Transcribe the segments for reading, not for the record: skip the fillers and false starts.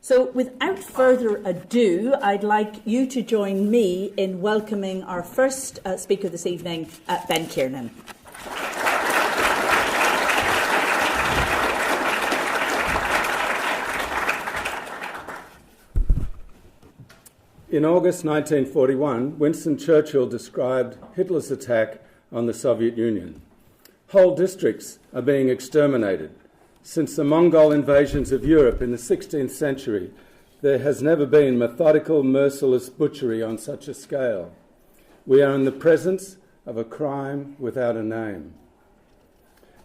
So without further ado, I'd like you to join me in welcoming our first speaker this evening, Ben Kiernan. In August 1941, Winston Churchill described Hitler's attack on the Soviet Union. Whole districts are being exterminated. Since the Mongol invasions of Europe in the 16th century, there has never been methodical, merciless butchery on such a scale. We are in the presence of a crime without a name.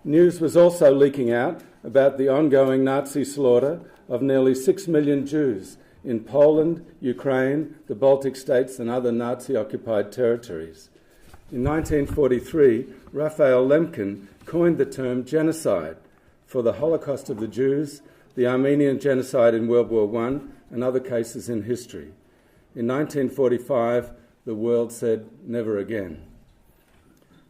News was also leaking out about the ongoing Nazi slaughter of nearly 6 million Jews in Poland, Ukraine, the Baltic states and other Nazi-occupied territories. In 1943, Raphael Lemkin coined the term genocide for the Holocaust of the Jews, the Armenian genocide in World War I, and other cases in history. In 1945, the world said never again.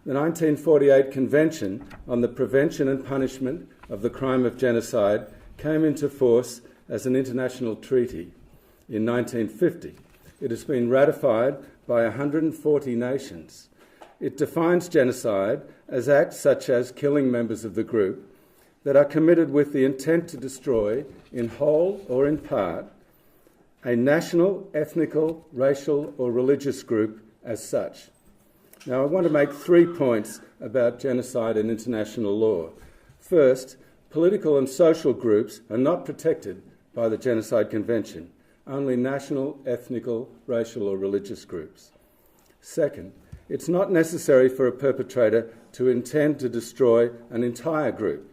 The 1948 Convention on the Prevention and Punishment of the Crime of Genocide came into force as an international treaty in 1950. It has been ratified by 140 nations. It defines genocide as acts such as killing members of the group that are committed with the intent to destroy, in whole or in part, a national, ethnical, racial or religious group as such. Now, I want to make 3 points about genocide in international law. First, political and social groups are not protected by the Genocide Convention, only national, ethnical, racial or religious groups. Second, it's not necessary for a perpetrator to intend to destroy an entire group.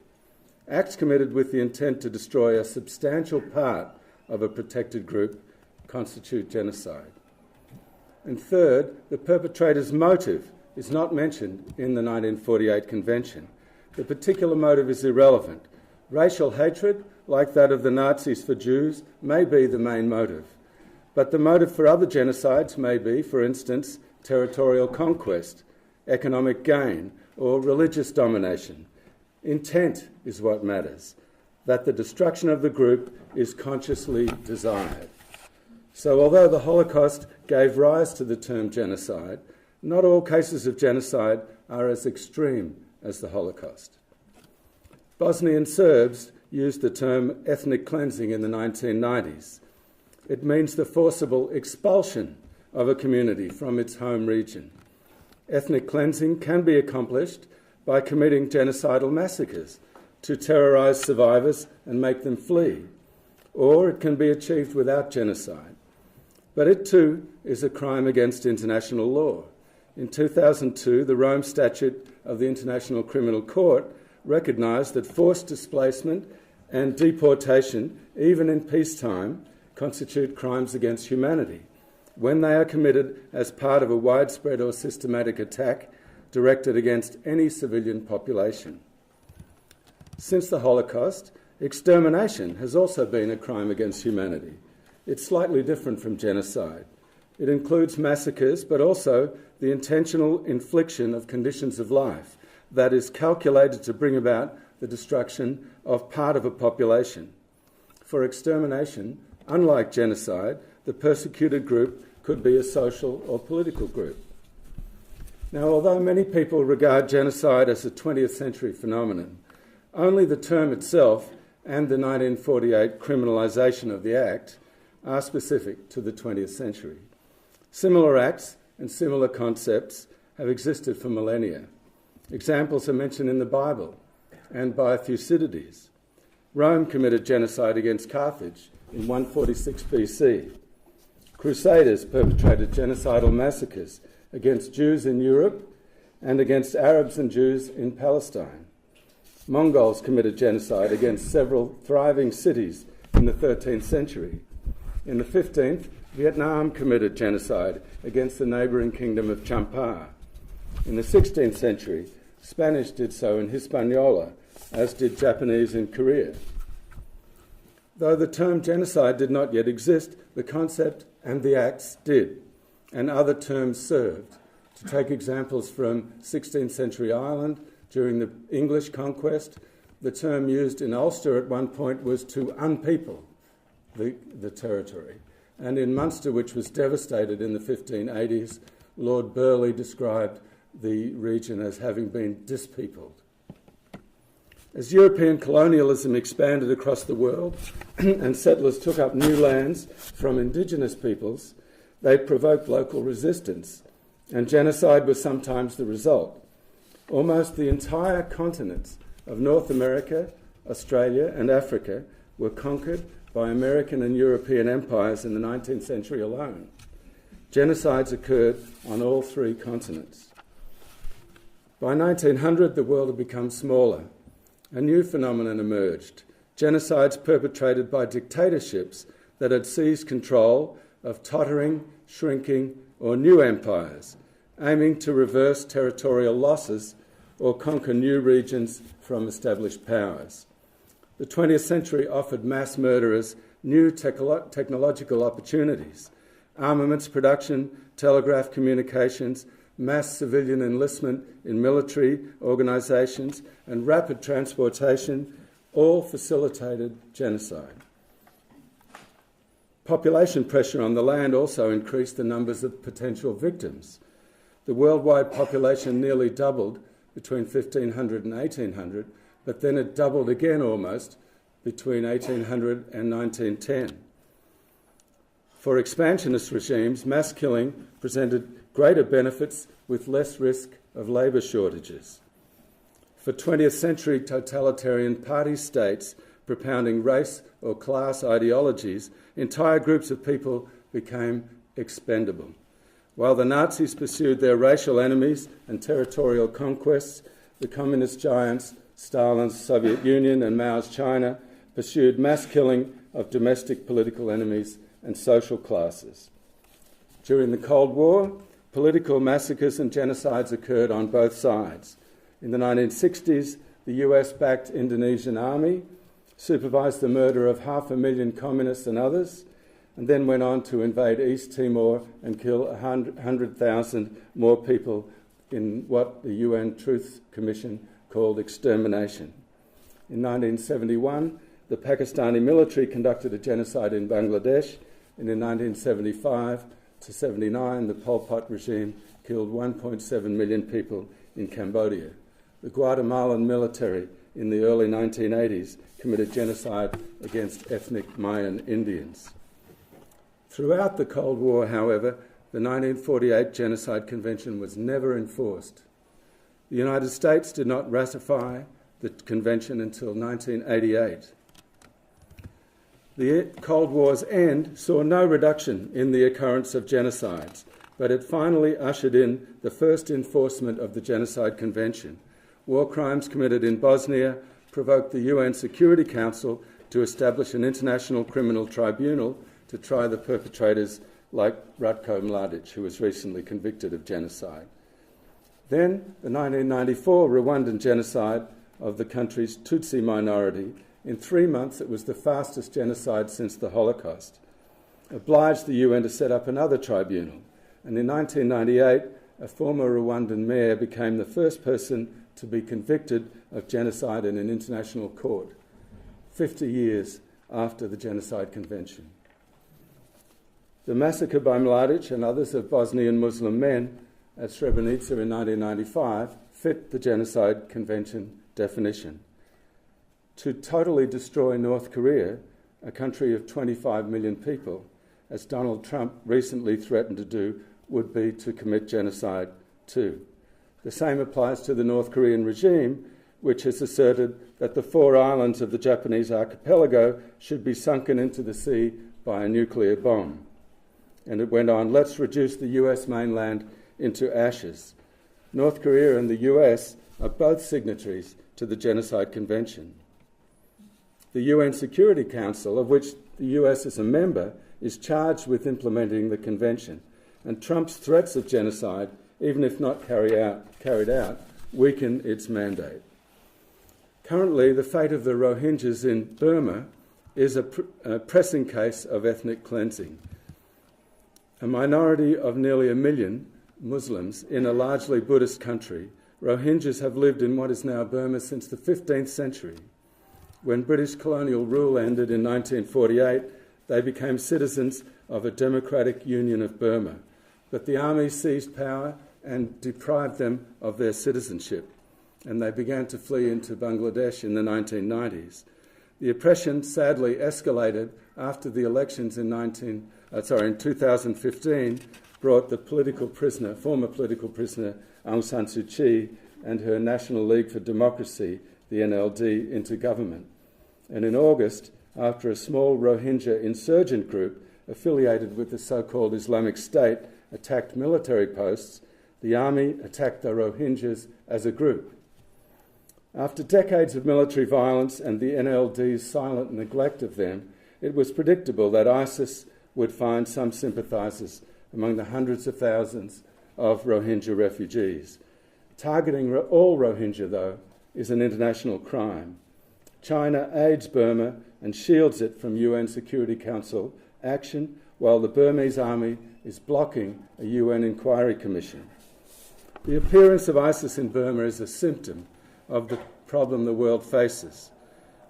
Acts committed with the intent to destroy a substantial part of a protected group constitute genocide. And third, the perpetrator's motive is not mentioned in the 1948 Convention. The particular motive is irrelevant. Racial hatred, like that of the Nazis for Jews, may be the main motive. But the motive for other genocides may be, for instance, territorial conquest, economic gain, or religious domination. Intent is what matters, that the destruction of the group is consciously desired. So although the Holocaust gave rise to the term genocide, not all cases of genocide are as extreme as the Holocaust. Bosnian Serbs used the term ethnic cleansing in the 1990s. It means the forcible expulsion of a community from its home region. Ethnic cleansing can be accomplished by committing genocidal massacres to terrorise survivors and make them flee, or it can be achieved without genocide. But it too is a crime against international law. In 2002, the Rome Statute of the International Criminal Court recognised that forced displacement and deportation, even in peacetime, constitute crimes against humanity when they are committed as part of a widespread or systematic attack directed against any civilian population. Since the Holocaust, extermination has also been a crime against humanity. It's slightly different from genocide. It includes massacres, but also the intentional infliction of conditions of life that is calculated to bring about the destruction of part of a population. For extermination, unlike genocide, the persecuted group could be a social or political group. Now, although many people regard genocide as a 20th century phenomenon, only the term itself and the 1948 criminalisation of the act are specific to the 20th century. Similar acts and similar concepts have existed for millennia. Examples are mentioned in the Bible and by Thucydides. Rome committed genocide against Carthage in 146 BC. Crusaders perpetrated genocidal massacres against Jews in Europe and against Arabs and Jews in Palestine. Mongols committed genocide against several thriving cities in the 13th century. In the 15th, Vietnam committed genocide against the neighbouring kingdom of Champa. In the 16th century, Spanish did so in Hispaniola, as did Japanese in Korea. Though the term genocide did not yet exist, the concept and the acts did, and other terms served. To take examples from 16th century Ireland during the English conquest, the term used in Ulster at one point was to unpeople the territory. And in Munster, which was devastated in the 1580s, Lord Burleigh described the region as having been dispeopled. As European colonialism expanded across the world and settlers took up new lands from indigenous peoples, they provoked local resistance, and genocide was sometimes the result. Almost the entire continents of North America, Australia, and Africa were conquered by American and European empires in the 19th century alone. Genocides occurred on all three continents. By 1900, the world had become smaller. A new phenomenon emerged: genocides perpetrated by dictatorships that had seized control of tottering, shrinking, or new empires, aiming to reverse territorial losses or conquer new regions from established powers. The 20th century offered mass murderers new technological opportunities: armaments production, telegraph communications, mass civilian enlistment in military organisations, and rapid transportation all facilitated genocide. Population pressure on the land also increased the numbers of potential victims. The worldwide population nearly doubled between 1500 and 1800, but then it doubled again almost between 1800 and 1910. For expansionist regimes, mass killing presented greater benefits with less risk of labour shortages. For 20th century totalitarian party states propounding race or class ideologies, entire groups of people became expendable. While the Nazis pursued their racial enemies and territorial conquests, the communist giants, Stalin's Soviet Union and Mao's China, pursued mass killing of domestic political enemies and social classes. During the Cold War, political massacres and genocides occurred on both sides. In the 1960s, the US-backed Indonesian army supervised the murder of 500,000 communists and others, and then went on to invade East Timor and kill 100,000 more people in what the UN Truth Commission called extermination. In 1971, the Pakistani military conducted a genocide in Bangladesh, and in 1975 to 79, the Pol Pot regime killed 1.7 million people in Cambodia. The Guatemalan military in the early 1980s committed genocide against ethnic Mayan Indians. Throughout the Cold War, however, the 1948 Genocide Convention was never enforced. The United States did not ratify the convention until 1988. The Cold War's end saw no reduction in the occurrence of genocides, but it finally ushered in the first enforcement of the Genocide Convention. War crimes committed in Bosnia provoked the UN Security Council to establish an international criminal tribunal to try the perpetrators like Ratko Mladic, who was recently convicted of genocide. Then, the 1994 Rwandan genocide of the country's Tutsi minority. In 3 months, it was the fastest genocide since the Holocaust, obliged the UN to set up another tribunal. And in 1998, a former Rwandan mayor became the first person to be convicted of genocide in an international court, 50 years after the Genocide Convention. The massacre by Mladic and others of Bosnian Muslim men at Srebrenica in 1995 fit the Genocide Convention definition. To totally destroy North Korea, a country of 25 million people, as Donald Trump recently threatened to do, would be to commit genocide too. The same applies to the North Korean regime, which has asserted that the 4 islands of the Japanese archipelago should be sunken into the sea by a nuclear bomb. And it went on, let's reduce the US mainland into ashes. North Korea and the US are both signatories to the Genocide Convention. The UN Security Council, of which the US is a member, is charged with implementing the convention, and Trump's threats of genocide, even if not carried out, weaken its mandate. Currently, the fate of the Rohingyas in Burma is a pressing case of ethnic cleansing. A minority of nearly 1 million Muslims in a largely Buddhist country, Rohingyas have lived in what is now Burma since the 15th century. When British colonial rule ended in 1948, they became citizens of a democratic union of Burma. But the army seized power and deprived them of their citizenship, and they began to flee into Bangladesh in the 1990s. The oppression sadly escalated after the elections in 2015 brought the former political prisoner Aung San Suu Kyi and her National League for Democracy, the NLD, into government. And in August, after a small Rohingya insurgent group affiliated with the so-called Islamic State attacked military posts, the army attacked the Rohingyas as a group. After decades of military violence and the NLD's silent neglect of them, it was predictable that ISIS would find some sympathisers among the hundreds of thousands of Rohingya refugees. Targeting all Rohingya, though, is an international crime. China aids Burma and shields it from UN Security Council action, while the Burmese army is blocking a UN inquiry commission. The appearance of ISIS in Burma is a symptom of the problem the world faces.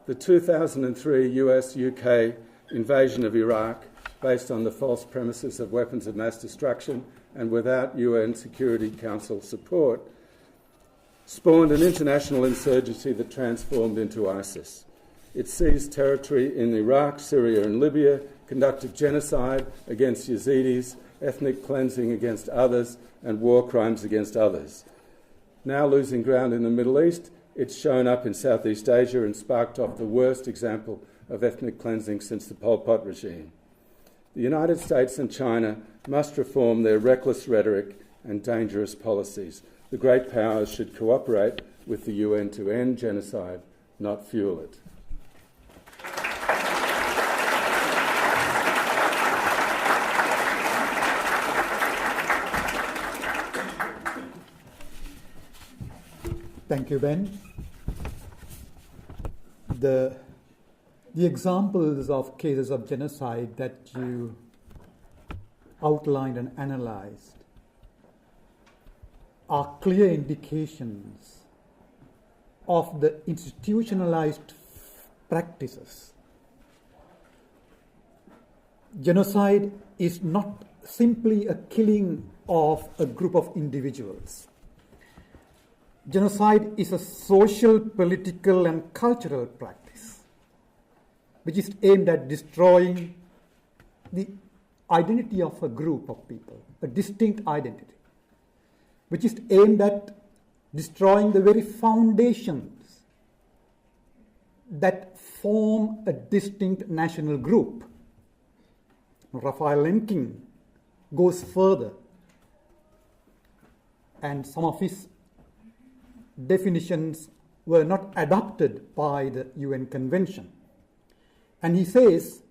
The 2003 US-UK invasion of Iraq, based on the false premises of weapons of mass destruction and without UN Security Council support, spawned an international insurgency that transformed into ISIS. It seized territory in Iraq, Syria and Libya, conducted genocide against Yazidis, ethnic cleansing against others, and war crimes against others. Now losing ground in the Middle East, it's shown up in Southeast Asia and sparked off the worst example of ethnic cleansing since the Pol Pot regime. The United States and China must reform their reckless rhetoric and dangerous policies. The great powers should cooperate with the UN to end genocide, not fuel it. Thank you, Ben. The examples of cases of genocide that you outlined and analyzed are clear indications of the institutionalized practices. Genocide is not simply a killing of a group of individuals. Genocide is a social, political, and cultural practice which is aimed at destroying the identity of a group of people, a distinct identity, which is aimed at destroying the very foundations that form a distinct national group. Raphael Lemkin goes further, and some of his definitions were not adopted by the UN Convention. And he says,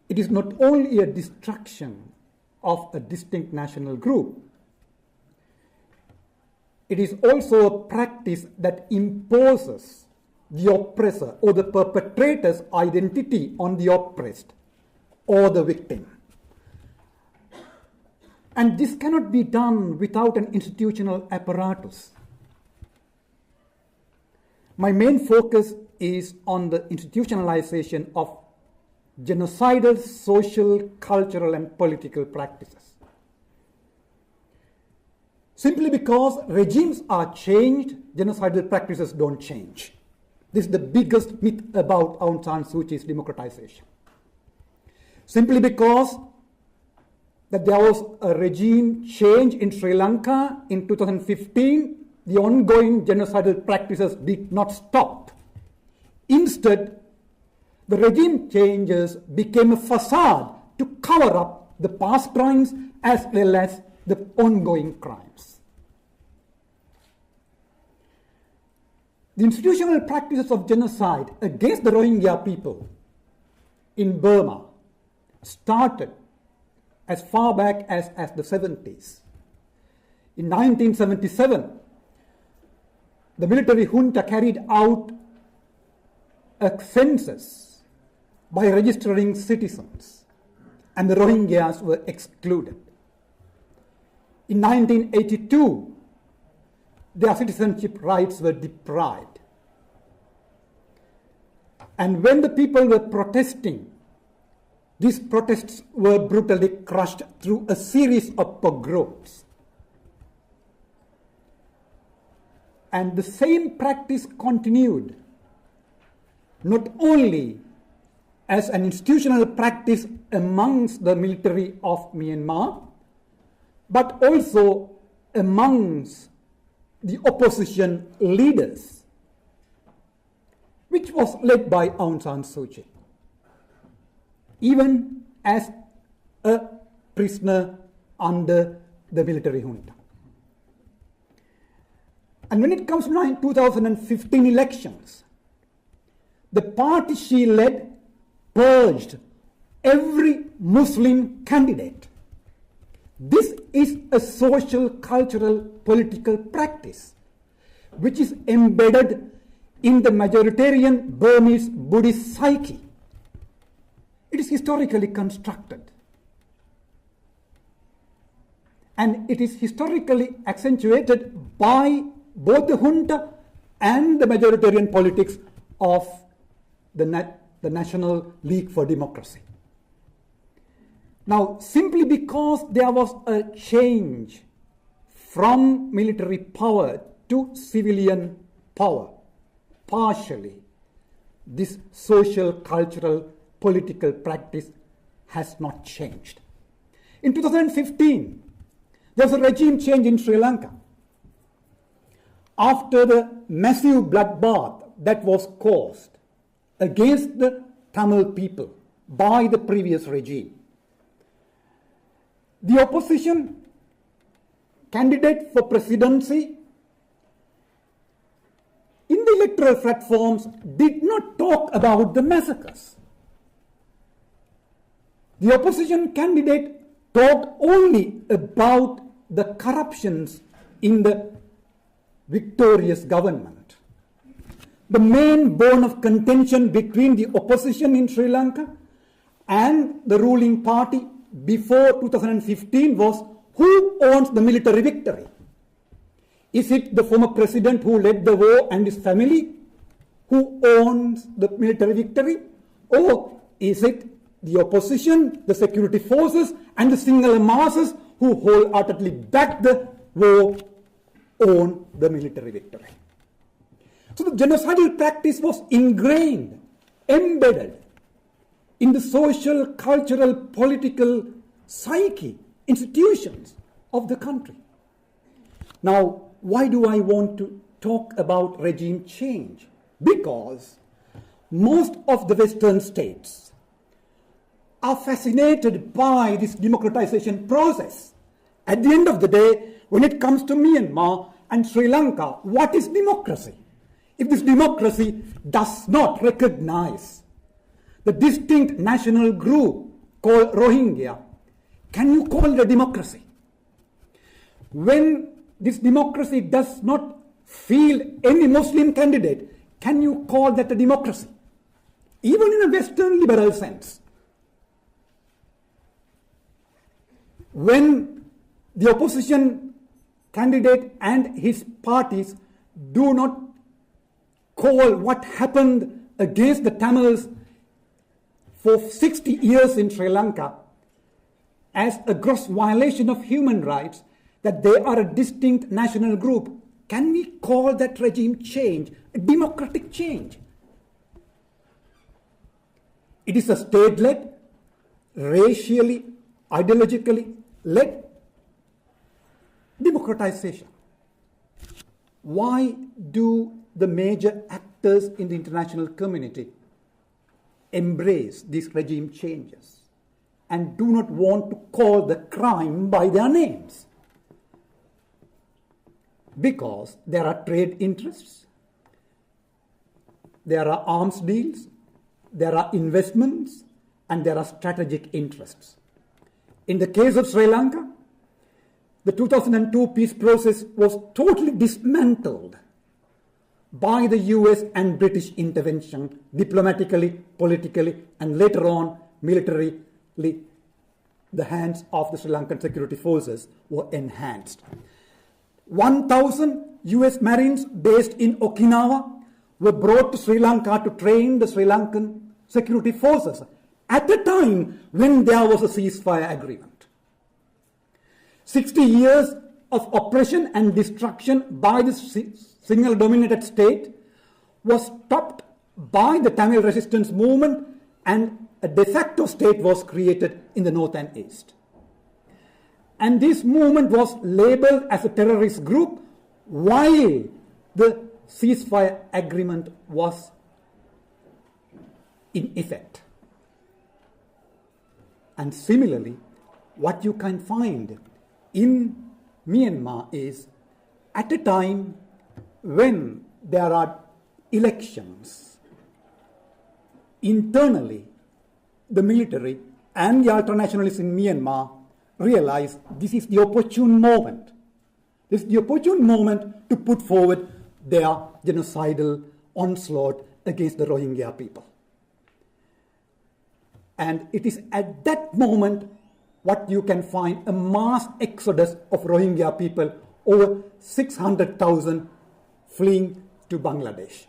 it is not only a destruction of a distinct national group, it is also a practice that imposes the oppressor or the perpetrator's identity on the oppressed or the victim. And this cannot be done without an institutional apparatus. My main focus is on the institutionalization of genocidal social, cultural, and political practices. Simply because regimes are changed, genocidal practices don't change. This is the biggest myth about Aung San Suu Kyi's democratization. Simply because that there was a regime change in Sri Lanka in 2015, the ongoing genocidal practices did not stop. Instead, the regime changes became a facade to cover up the past crimes as well as the ongoing crimes. The institutional practices of genocide against the Rohingya people in Burma started as far back as the 70s. In 1977, the military junta carried out a census by registering citizens, and the Rohingyas were excluded. In 1982, their citizenship rights were deprived. And when the people were protesting these protests were brutally crushed through a series of pogroms. And the same practice continued, not only as an institutional practice amongst the military of Myanmar, but also amongst the opposition leaders, which was led by Aung San Suu Kyi, even as a prisoner under the military junta. And when it comes to 2015 elections, the party she led purged every Muslim candidate. This is a social, cultural, political practice which is embedded in the majoritarian Burmese Buddhist psyche. It is historically constructed. And it is historically accentuated by both the junta and the majoritarian politics of the National League for Democracy. Now, simply because there was a change from military power to civilian power, partially, this social, cultural, political practice has not changed. In 2015, there was a regime change in Sri Lanka. After the massive bloodbath that was caused against the Tamil people by the previous regime, the opposition candidate for presidency in the electoral platforms did not talk about the massacres. The opposition candidate talked only about the corruptions in the victorious government. The main bone of contention between the opposition in Sri Lanka and the ruling party before 2015 was who owns the military victory. Is it the former president who led the war and his family who owns the military victory? Or is it the opposition, the security forces, and the single masses who wholeheartedly back the war own the military victory? So the genocidal practice was ingrained, embedded in the social, cultural, political psyche, institutions of the country. Now, why do I want to talk about regime change? Because most of the Western states are fascinated by this democratization process. At the end of the day, when it comes to Myanmar and Sri Lanka, what is democracy? If this democracy does not recognize the distinct national group called Rohingya, can you call it a democracy? When this democracy does not field any Muslim candidate, can you call that a democracy? Even in a Western liberal sense. When the opposition candidate and his parties do not call what happened against the Tamils for 60 years in Sri Lanka as a gross violation of human rights, that they are a distinct national group, can we call that regime change a democratic change? It is a state-led, racially, ideologically led democratization. Why do the major actors in the international community embrace these regime changes and do not want to call the crime by their names? Because there are trade interests, there are arms deals, there are investments, and there are strategic interests. In the case of Sri Lanka, the 2002 peace process was totally dismantled by the US and British intervention, diplomatically, politically, and later on militarily. The hands of the Sri Lankan security forces were enhanced. 1,000 US Marines based in Okinawa were brought to Sri Lanka to train the Sri Lankan security forces. at a time when there was a ceasefire agreement. 60 years of oppression and destruction by the single-dominated state was stopped by the Tamil resistance movement, and a de facto state was created in the north and east. And this movement was labeled as a terrorist group while the ceasefire agreement was in effect. And similarly, what you can find in Myanmar is at a time when there are elections, internally, the military and the ultranationalists in Myanmar realize this is the opportune moment. This is the opportune moment to put forward their genocidal onslaught against the Rohingya people. And it is at that moment what you can find a mass exodus of Rohingya people, over 600,000 fleeing to Bangladesh.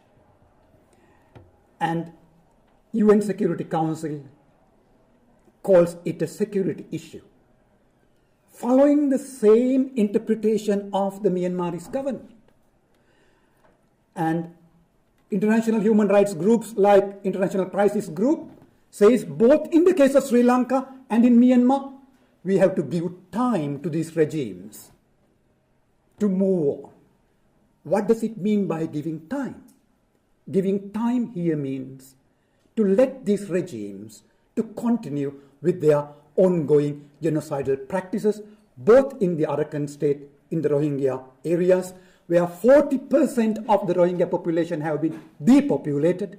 And UN Security Council calls it a security issue, following the same interpretation of the Myanmarese government. And international human rights groups like International Crisis Group says both in the case of Sri Lanka and in Myanmar, we have to give time to these regimes to move on. What does it mean by giving time? Giving time here means to let these regimes to continue with their ongoing genocidal practices, both in the Arakan state, in the Rohingya areas, where 40% of the Rohingya population have been depopulated,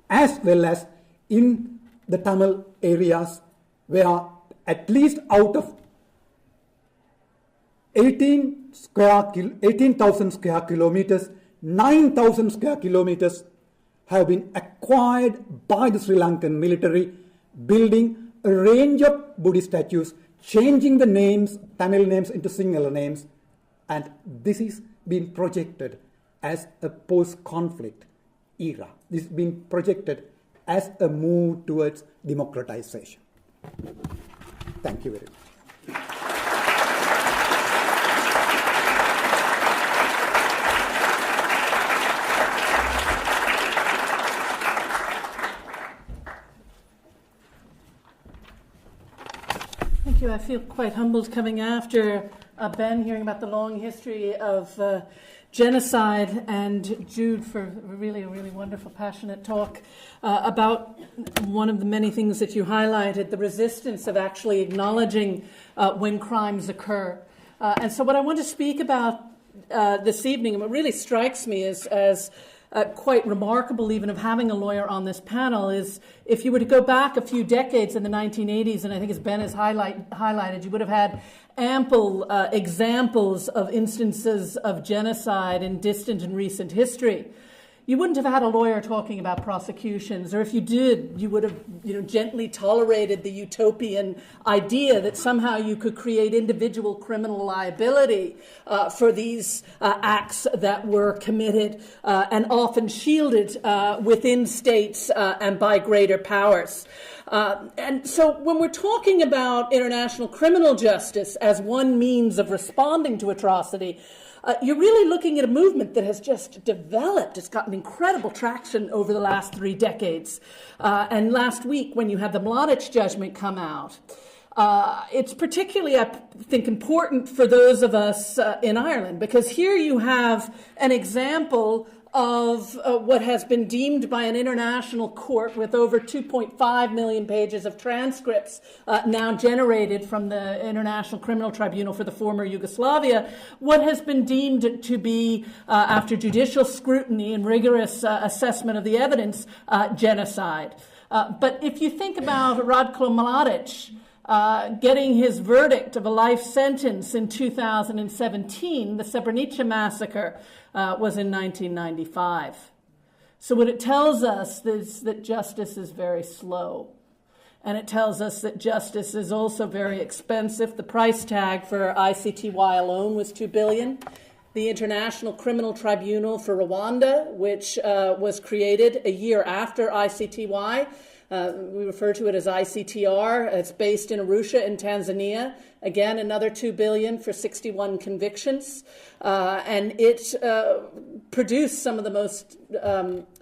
as well as in the Tamil areas, where at least out of 18,000 square kilometers, 9,000 square kilometers have been acquired by the Sri Lankan military, building a range of Buddhist statues, changing the names, Tamil names into Sinhala names, and this is being projected as a post-conflict era. This is being projected as a move towards democratization. Thank you very much. Thank you. I feel quite humbled coming after Ben, hearing about the long history of genocide, and Jude for a really wonderful, passionate talk about one of the many things that you highlighted, the resistance of actually acknowledging when crimes occur. And so what I want to speak about this evening, and what really strikes me as quite remarkable even of having a lawyer on this panel, is if you were to go back a few decades in the 1980s, and I think as Ben has highlighted, you would have had ample examples of instances of genocide in distant and recent history. You wouldn't have had a lawyer talking about prosecutions, or if you did, you would have gently tolerated the utopian idea that somehow you could create individual criminal liability for these acts that were committed and often shielded within states and by greater powers. And so when we're talking about international criminal justice as one means of responding to atrocity, you're really looking at a movement that has just developed. It's gotten incredible traction over the last 3 decades. And last week, when you had the Mladic judgment come out, it's particularly, I think, important for those of us in Ireland, because here you have an example of what has been deemed by an international court, with over 2.5 million pages of transcripts now generated from the International Criminal Tribunal for the former Yugoslavia, what has been deemed to be, after judicial scrutiny and rigorous assessment of the evidence, genocide. But if you think about Ratko Mladic getting his verdict of a life sentence in 2017, the Srebrenica massacre was in 1995. So what it tells us is that justice is very slow. And it tells us that justice is also very expensive. The price tag for ICTY alone was $2 billion. The International Criminal Tribunal for Rwanda, which was created a year after ICTY, We refer to it as ICTR. It's based in Arusha in Tanzania. Again, another $2 billion for 61 convictions. And it produced some of the most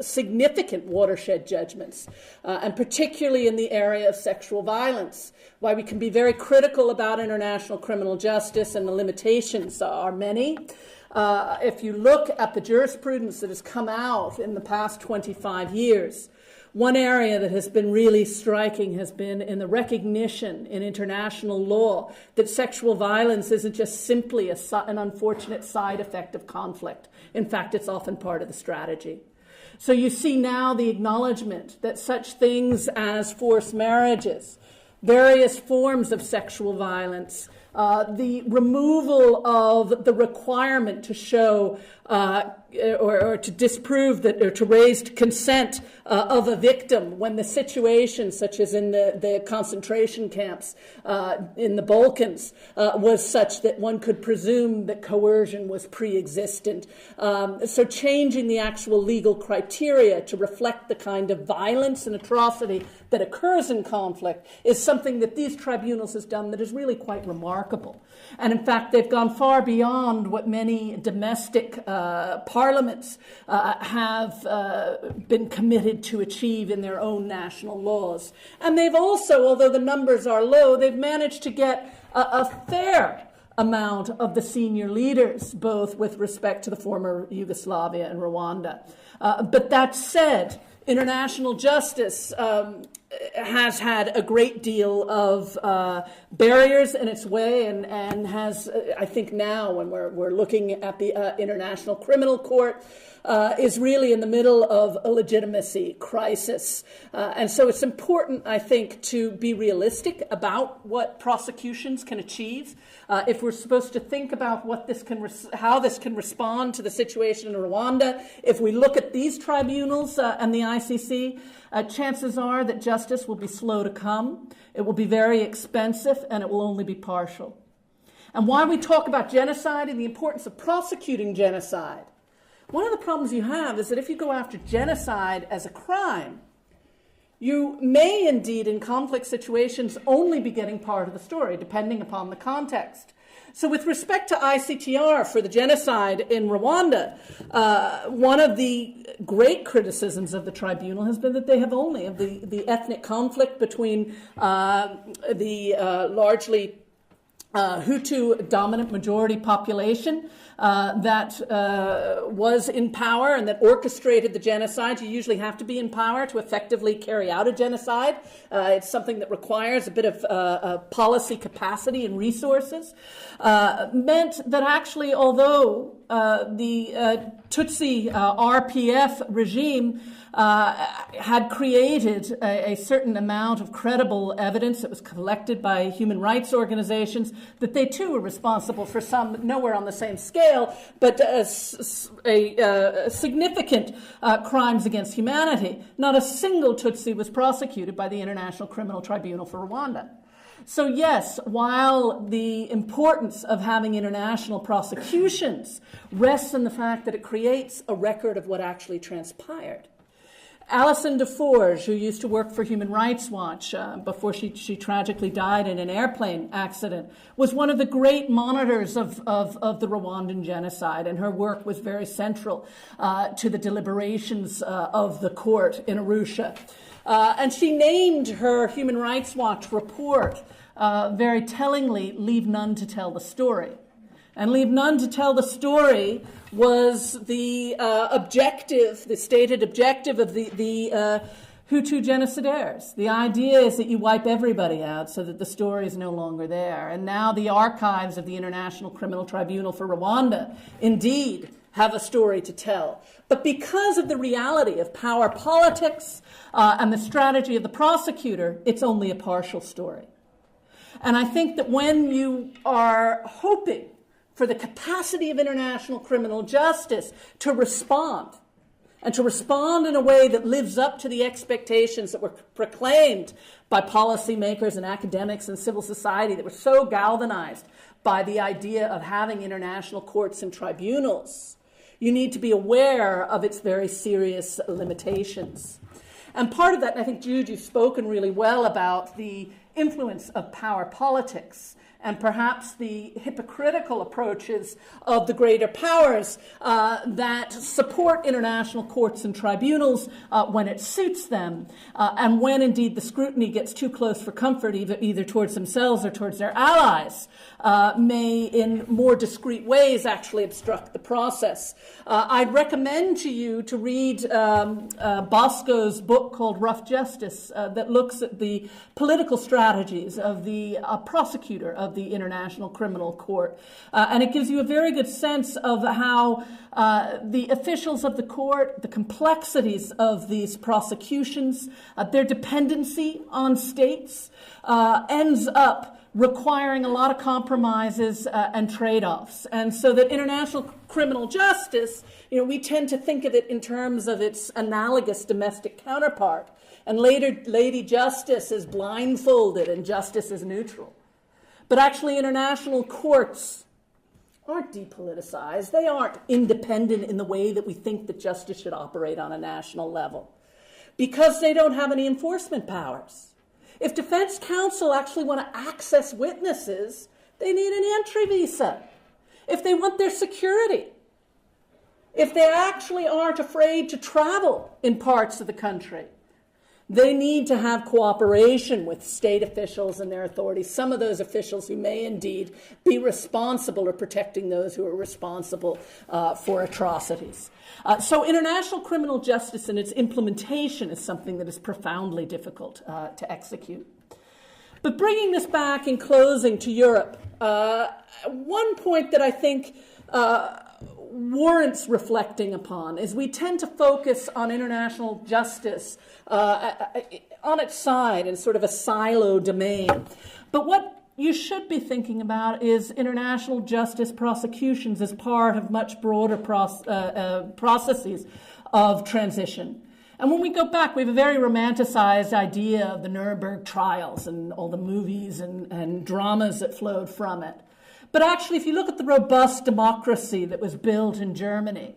significant watershed judgments, and particularly in the area of sexual violence. Why we can be very critical about international criminal justice, and the limitations are many. If you look at the jurisprudence that has come out in the past 25 years, one area that has been really striking has been in the recognition in international law that sexual violence isn't just simply an unfortunate side effect of conflict. In fact, it's often part of the strategy. So you see now the acknowledgement that such things as forced marriages, various forms of sexual violence, the removal of the requirement to show or to disprove that, or to raise consent of a victim when the situation, such as in the concentration camps in the Balkans, was such that one could presume that coercion was pre-existent. So changing the actual legal criteria to reflect the kind of violence and atrocity that occurs in conflict is something that these tribunals has done that is really quite remarkable. And in fact, they've gone far beyond what many domestic parliaments have been committed to achieve in their own national laws. And they've also, although the numbers are low, they've managed to get a fair amount of the senior leaders, both with respect to the former Yugoslavia and Rwanda. But that said, international justice has had a great deal of barriers in its way, and has, I think now, when we're looking at the International Criminal Court, is really in the middle of a legitimacy crisis. And so it's important, I think, to be realistic about what prosecutions can achieve. If we're supposed to think about what this can how this can respond to the situation in Rwanda, if we look at these tribunals and the ICC, chances are that justice will be slow to come, it will be very expensive, and it will only be partial. And why we talk about genocide and the importance of prosecuting genocide, one of the problems you have is that if you go after genocide as a crime, you may indeed, in conflict situations, only be getting part of the story, depending upon the context. So with respect to ICTR for the genocide in Rwanda, one of the great criticisms of the tribunal has been that they have only, of the ethnic conflict between the largely Hutu dominant majority population that was in power and that orchestrated the genocide. You usually have to be in power to effectively carry out a genocide. It's something that requires a bit of policy capacity and resources. Meant that actually, although the Tutsi RPF regime had created a certain amount of credible evidence that was collected by human rights organizations, that they too were responsible for some, nowhere on the same scale, but significant crimes against humanity. Not a single Tutsi was prosecuted by the International Criminal Tribunal for Rwanda. So yes, while the importance of having international prosecutions rests in the fact that it creates a record of what actually transpired. Alison Deforge, who used to work for Human Rights Watch before she tragically died in an airplane accident, was one of the great monitors of the Rwandan genocide, and her work was very central to the deliberations of the court in Arusha. And she named her Human Rights Watch report very tellingly, "Leave none to tell the story." And leave none to tell the story was the objective, the stated objective of the Hutu genocidaires. The idea is that you wipe everybody out so that the story is no longer there. And now the archives of the International Criminal Tribunal for Rwanda indeed have a story to tell. But because of the reality of power politics and the strategy of the prosecutor, it's only a partial story. And I think that when you are hoping for the capacity of international criminal justice to respond, and to respond in a way that lives up to the expectations that were proclaimed by policymakers and academics and civil society that were so galvanized by the idea of having international courts and tribunals, you need to be aware of its very serious limitations. And part of that, and I think, Jude, you've spoken really well about the influence of power politics and perhaps the hypocritical approaches of the greater powers that support international courts and tribunals when it suits them, and when indeed the scrutiny gets too close for comfort, either towards themselves or towards their allies, may in more discreet ways actually obstruct the process. I'd recommend to you to read Bosco's book called Rough Justice that looks at the political strategies of the prosecutor of the International Criminal Court. And it gives you a very good sense of how the officials of the court, the complexities of these prosecutions, their dependency on states, ends up requiring a lot of compromises and trade-offs. And so that international criminal justice, we tend to think of it in terms of its analogous domestic counterpart. And later, Lady Justice is blindfolded and justice is neutral. But actually, international courts aren't depoliticized. They aren't independent in the way that we think that justice should operate on a national level, because they don't have any enforcement powers. If defense counsel actually want to access witnesses, they need an entry visa. If they want their security, if they actually aren't afraid to travel in parts of the country, they need to have cooperation with state officials and their authorities, some of those officials who may indeed be responsible or protecting those who are responsible for atrocities. So international criminal justice and its implementation is something that is profoundly difficult to execute. But bringing this back in closing to Europe, one point that I think warrants reflecting upon is we tend to focus on international justice on its side in sort of a silo domain. But what you should be thinking about is international justice prosecutions as part of much broader processes of transition. And when we go back, we have a very romanticized idea of the Nuremberg trials and all the movies and dramas that flowed from it. But actually, if you look at the robust democracy that was built in Germany,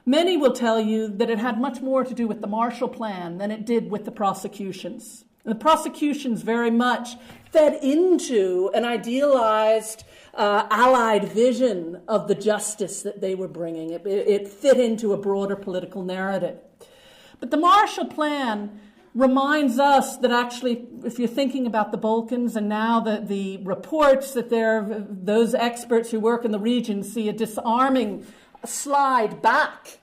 many will tell you that it had much more to do with the Marshall Plan than it did with the prosecutions. And the prosecutions very much fed into an idealized Allied vision of the justice that they were bringing. It fit into a broader political narrative. But the Marshall Plan reminds us that actually, if you're thinking about the Balkans and now the reports that those experts who work in the region see a disarming slide back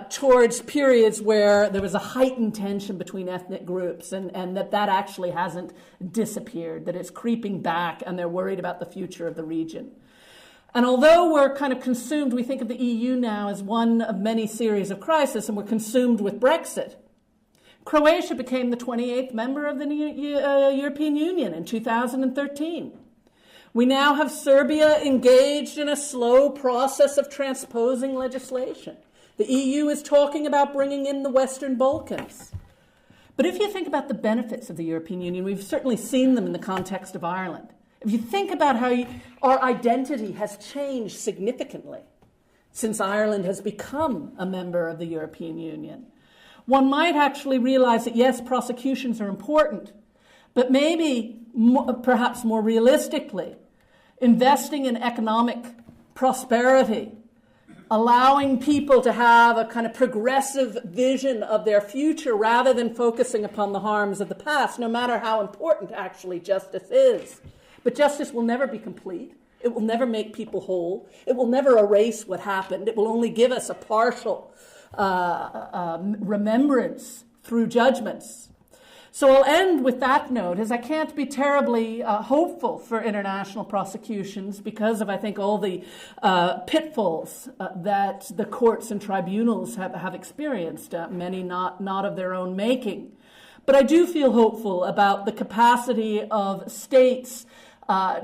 towards periods where there was a heightened tension between ethnic groups and that actually hasn't disappeared, that it's creeping back and they're worried about the future of the region. And although we're kind of consumed, we think of the EU now as one of many series of crises, and we're consumed with Brexit. Croatia became the 28th member of the European Union in 2013. We now have Serbia engaged in a slow process of transposing legislation. The EU is talking about bringing in the Western Balkans. But if you think about the benefits of the European Union, we've certainly seen them in the context of Ireland. If you think about how our identity has changed significantly since Ireland has become a member of the European Union, one might actually realize that, yes, prosecutions are important, but maybe, perhaps more realistically, investing in economic prosperity, allowing people to have a kind of progressive vision of their future rather than focusing upon the harms of the past, no matter how important actually justice is. But justice will never be complete. It will never make people whole. It will never erase what happened. It will only give us a partial remembrance through judgments. So I'll end with that note, as I can't be terribly hopeful for international prosecutions because of, I think, all the pitfalls that the courts and tribunals have experienced, many not of their own making. But I do feel hopeful about the capacity of states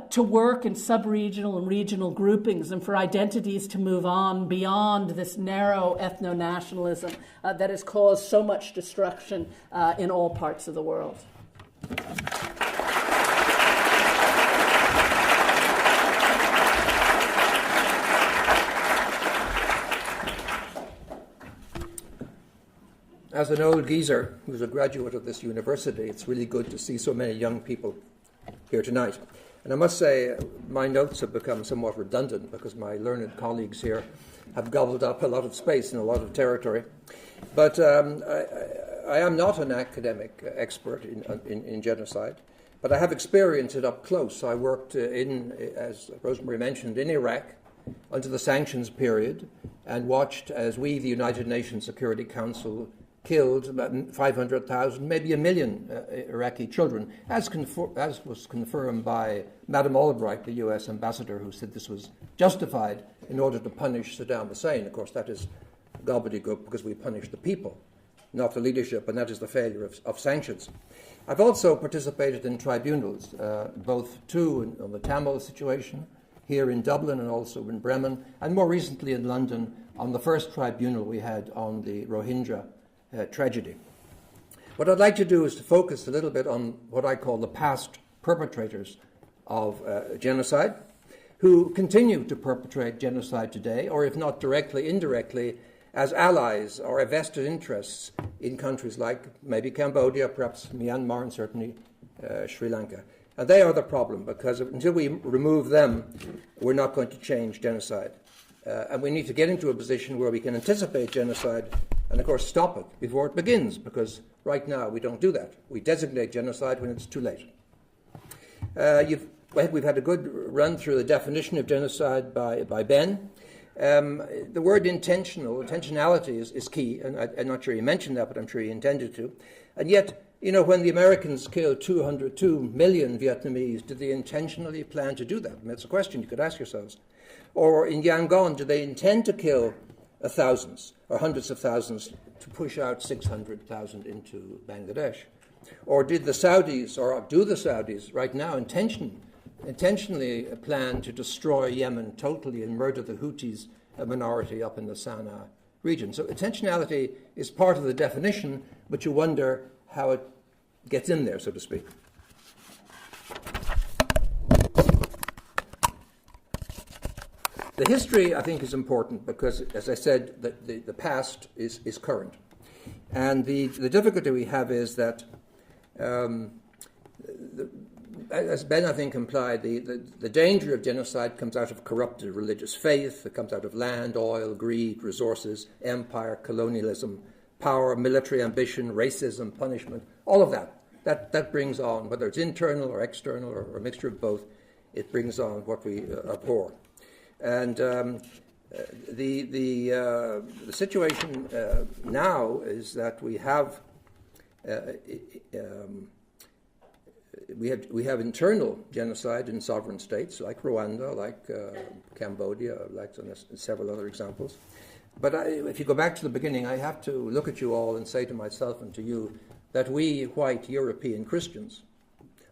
to work in sub-regional and regional groupings and for identities to move on beyond this narrow ethno-nationalism that has caused so much destruction in all parts of the world. As an old geezer who's a graduate of this university, it's really good to see so many young people here tonight. And I must say, my notes have become somewhat redundant because my learned colleagues here have gobbled up a lot of space and a lot of territory. But I am not an academic expert in genocide, but I have experienced it up close. I worked as Rosemary mentioned, in Iraq under the sanctions period and watched as we, the United Nations Security Council, killed about 500,000, maybe 1 million Iraqi children, as was confirmed by Madame Albright, the US ambassador, who said this was justified in order to punish Saddam Hussein. Of course, that is gobbledygook because we punish the people, not the leadership, and that is the failure of sanctions. I've also participated in tribunals, both two on the Tamil situation, here in Dublin and also in Bremen, and more recently in London on the first tribunal we had on the Rohingya tragedy. What I'd like to do is to focus a little bit on what I call the past perpetrators of genocide, who continue to perpetrate genocide today, or if not directly, indirectly, as allies or vested interests in countries like maybe Cambodia, perhaps Myanmar, and certainly Sri Lanka. And they are the problem, because until we remove them, we're not going to change genocide. And we need to get into a position where we can anticipate genocide and, of course, stop it before it begins, because right now we don't do that. We designate genocide when it's too late. We've had a good run through the definition of genocide by Ben. The word intentionality is key, and I'm not sure he mentioned that, but I'm sure he intended to. And yet, when the Americans killed 202 million Vietnamese, did they intentionally plan to do that? And that's a question you could ask yourselves. Or in Yangon, did they intend to kill thousands or hundreds of thousands to push out 600,000 into Bangladesh? Or did the Saudis, or do the Saudis right now intentionally plan to destroy Yemen totally and murder the Houthis, a minority up in the Sana'a region? So intentionality is part of the definition, but you wonder how it gets in there, so to speak. The history, I think, is important because, as I said, the past is current. And the difficulty we have is that, as Ben, I think, implied, the danger of genocide comes out of corrupted religious faith, it comes out of land, oil, greed, resources, empire, colonialism, power, military ambition, racism, punishment, all of that. That brings on, whether it's internal or external or a mixture of both, it brings on what we abhor. And the situation now is that we have internal genocide in sovereign states like Rwanda, like Cambodia, like several other examples. But if you go back to the beginning, I have to look at you all and say to myself and to you that we white European Christians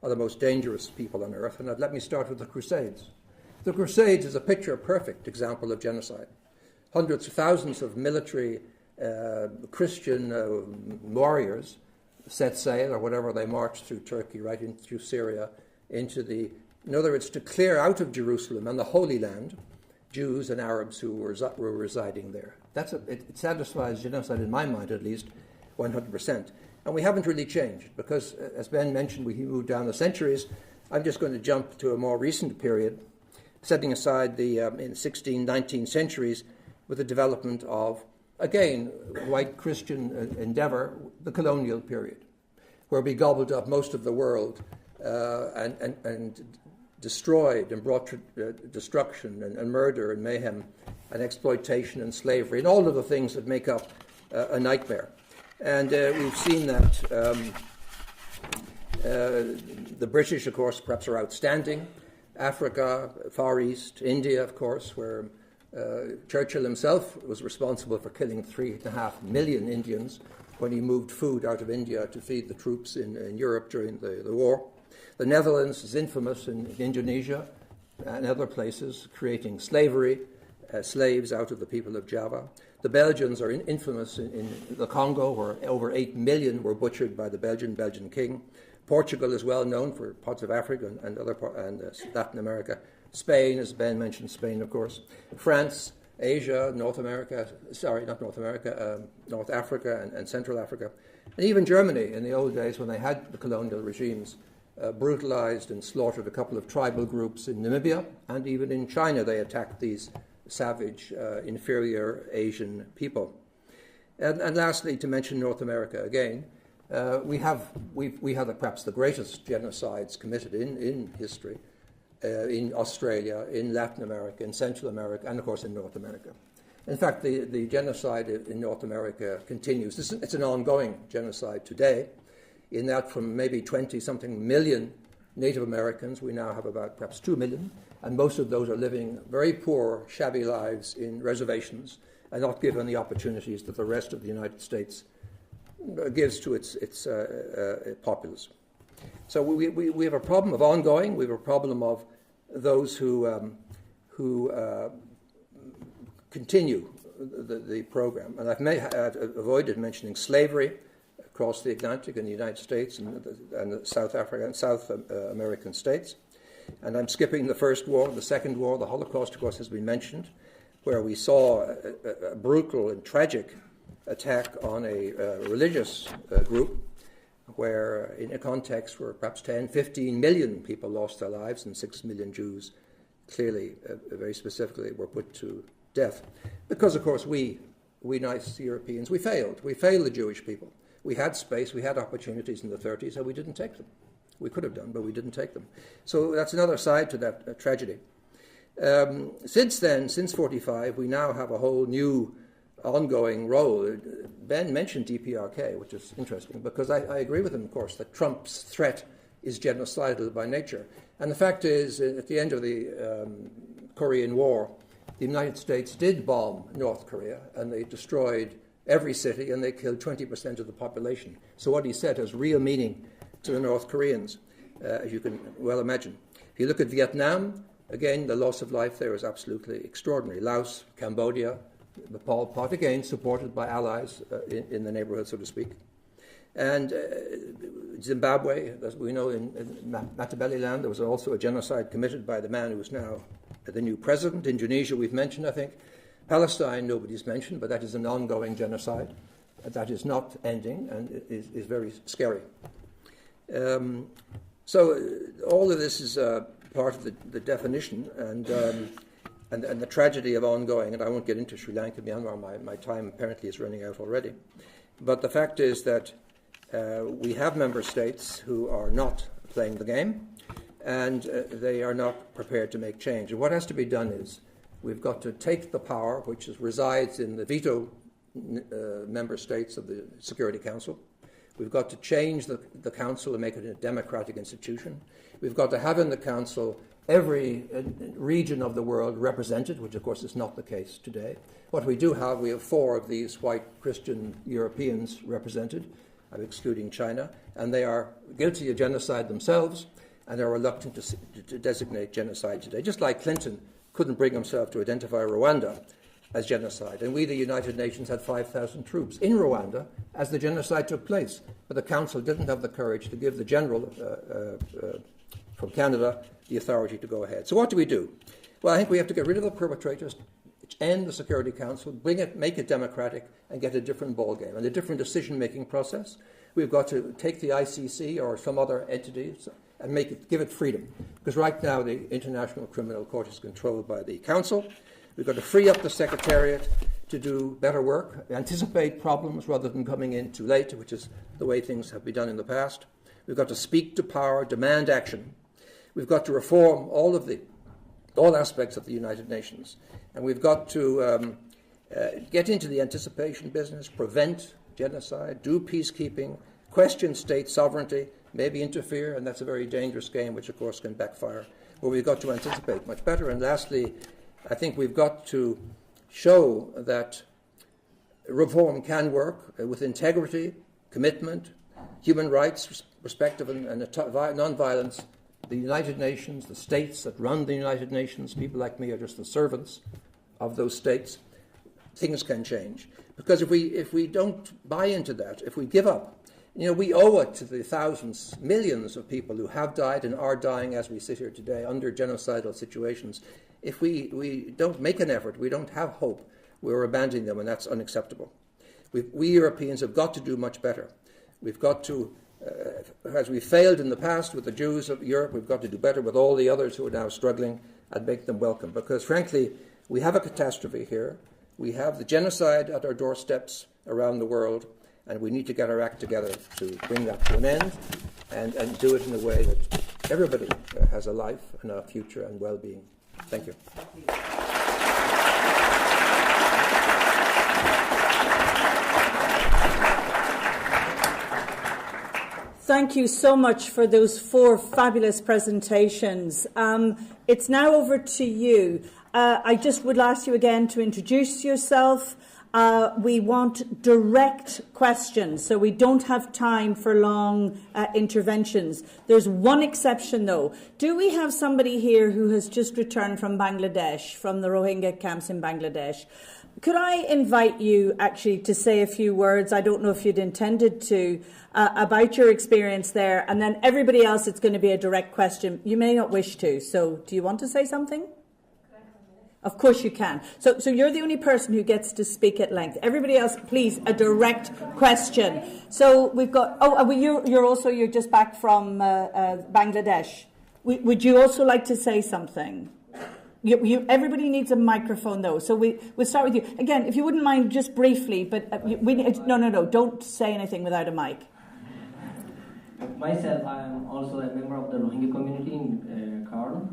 are the most dangerous people on earth. And let me start with the Crusades. The Crusades is a picture-perfect example of genocide. Hundreds of thousands of military Christian warriors set sail, or whatever, they marched through Turkey, right in through Syria, in other words, to clear out of Jerusalem and the Holy Land Jews and Arabs who were residing there. It satisfies genocide, in my mind at least, 100%. And we haven't really changed, because, as Ben mentioned, we moved down the centuries. I'm just going to jump to a more recent period, setting aside the in 16th, 19th centuries with the development of, again, white Christian endeavor, the colonial period, where we gobbled up most of the world and destroyed and brought destruction and murder and mayhem and exploitation and slavery and all of the things that make up a nightmare. And we've seen that the British, of course, perhaps are outstanding. Africa, Far East, India, of course, where Churchill himself was responsible for killing 3.5 million Indians when he moved food out of India to feed the troops in Europe during the war. The Netherlands is infamous in Indonesia and other places, creating slavery, slaves out of the people of Java. The Belgians are infamous in the Congo, where over 8 million were butchered by the Belgian king. Portugal is well known for parts of Africa and Latin America. Spain, as Ben mentioned, Spain, of course. France, Asia, North Africa and Central Africa, and even Germany in the old days when they had the colonial regimes brutalized and slaughtered a couple of tribal groups in Namibia, and even in China they attacked these savage, inferior Asian people. And lastly, to mention North America again, we have perhaps the greatest genocides committed in history, in Australia, in Latin America, in Central America, and of course in North America. In fact, the genocide in North America continues. It's an ongoing genocide today, in that from maybe 20-something million Native Americans, we now have about perhaps 2 million, and most of those are living very poor, shabby lives in reservations and not given the opportunities that the rest of the United States gives to its populace. So we have a problem of ongoing. We have a problem of those who continue the program. And I've avoided mentioning slavery across the Atlantic in the United States and the South Africa and South American states. And I'm skipping the First War, the Second War. The Holocaust, of course, has been mentioned, where we saw a brutal and tragic attack on a religious group, where in a context where perhaps 10, 15 million people lost their lives and 6 million Jews clearly, very specifically, were put to death. Because, of course, we nice Europeans, we failed. We failed the Jewish people. We had space, we had opportunities in the 30s, and we didn't take them. We could have done, but we didn't take them. So that's another side to that tragedy. Since then, since 1945, we now have a whole new ongoing role. Ben mentioned DPRK, which is interesting, because I agree with him, of course, that Trump's threat is genocidal by nature. And the fact is, at the end of the Korean War, the United States did bomb North Korea, and they destroyed every city, and they killed 20% of the population. So what he said has real meaning to the North Koreans, as you can well imagine. If you look at Vietnam, again, the loss of life there is absolutely extraordinary. Laos, Cambodia, the Pol Pot, again, supported by allies in the neighborhood, so to speak. And Zimbabwe, as we know, in Matabeleland, there was also a genocide committed by the man who is now the new president. Indonesia, we've mentioned, I think. Palestine, nobody's mentioned, but that is an ongoing genocide. That is not ending and is very scary. So all of this is part of the definition and the tragedy of ongoing, and I won't get into Sri Lanka, Myanmar, my time apparently is running out already. But the fact is that we have member states who are not playing the game, and they are not prepared to make change. And what has to be done is we've got to take the power, which resides in the veto member states of the Security Council. We've got to change the Council and make it a democratic institution. We've got to have in the Council every region of the world represented, which of course is not the case today. What we do have, we have 4 of these white Christian Europeans represented, I'm excluding China, and they are guilty of genocide themselves and are reluctant to designate genocide today, just like Clinton couldn't bring himself to identify Rwanda as genocide. And we, the United Nations, had 5,000 troops in Rwanda as the genocide took place. But the Council didn't have the courage to give the general from Canada the authority to go ahead. So what do we do? Well, I think we have to get rid of the perpetrators, end the Security Council, make it democratic, and get a different ballgame and a different decision-making process. We've got to take the ICC or some other entity and give it freedom. Because right now the International Criminal Court is controlled by the Council. We've got to free up the Secretariat to do better work, anticipate problems rather than coming in too late, which is the way things have been done in the past. We've got to speak to power, demand action. We've got to reform all aspects of the United Nations. And we've got to get into the anticipation business, prevent genocide, do peacekeeping, question state sovereignty, maybe interfere, and that's a very dangerous game, which of course can backfire. But we've got to anticipate much better. And lastly, I think we've got to show that reform can work with integrity, commitment, human rights, perspective, and non-violence. The United Nations, the states that run the United Nations, people like me are just the servants of those states. Things can change. Because if we don't buy into that, if we give up, we owe it to the thousands, millions of people who have died and are dying as we sit here today under genocidal situations if we don't make an effort, we don't have hope, we're abandoning them, and that's unacceptable. We Europeans have got to do much better. We've got to, as we failed in the past with the Jews of Europe, we've got to do better with all the others who are now struggling and make them welcome. Because frankly, we have a catastrophe here. We have the genocide at our doorsteps around the world, and we need to get our act together to bring that to an end and do it in a way that everybody has a life and a future and well-being. Thank you. Thank you so much for those 4 fabulous presentations. It's now over to you. I just would ask you again to introduce yourself. We want direct questions, so we don't have time for long interventions. There's one exception, though. Do we have somebody here who has just returned from Bangladesh, from the Rohingya camps in Bangladesh? Could I invite you actually to say a few words, I don't know if you'd intended to, about your experience there, and then everybody else, it's going to be a direct question. You may not wish to, so do you want to say something? Of course you can. So you're the only person who gets to speak at length. Everybody else, please, a direct question. So we've got, you're just back from Bangladesh. Would you also like to say something? Everybody needs a microphone, though. So we'll start with you. Again, if you wouldn't mind, just briefly, but no, don't say anything without a mic. Myself, I am also a member of the Rohingya community in Kerala.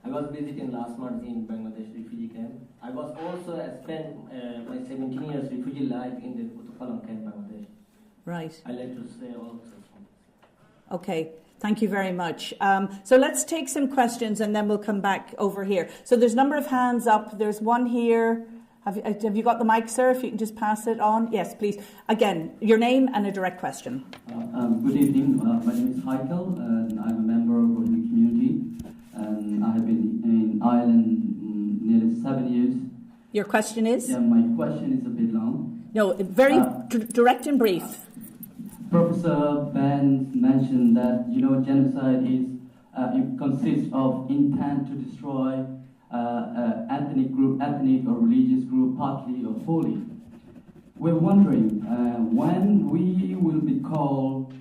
I was visiting last month in Bangladesh refugee camp. I was also spent my 17 years refugee life in the Uttapalam camp, Bangladesh. Right. I like to say also. Okay. Thank you very much. So let's take some questions and then we'll come back over here. So there's a number of hands up. There's one here. Have you got the mic, sir? If you can just pass it on. Yes, please. Again, your name and a direct question. Good evening. My name is Heikel, and I'm a member of the Rohingya community. And I have been in Ireland nearly 7 years. Your question is? Yeah, my question is a bit long. No, very direct and brief. Professor Ben mentioned that, genocide it consists of intent to destroy ethnic or religious group, partly or wholly. We're wondering when we will be called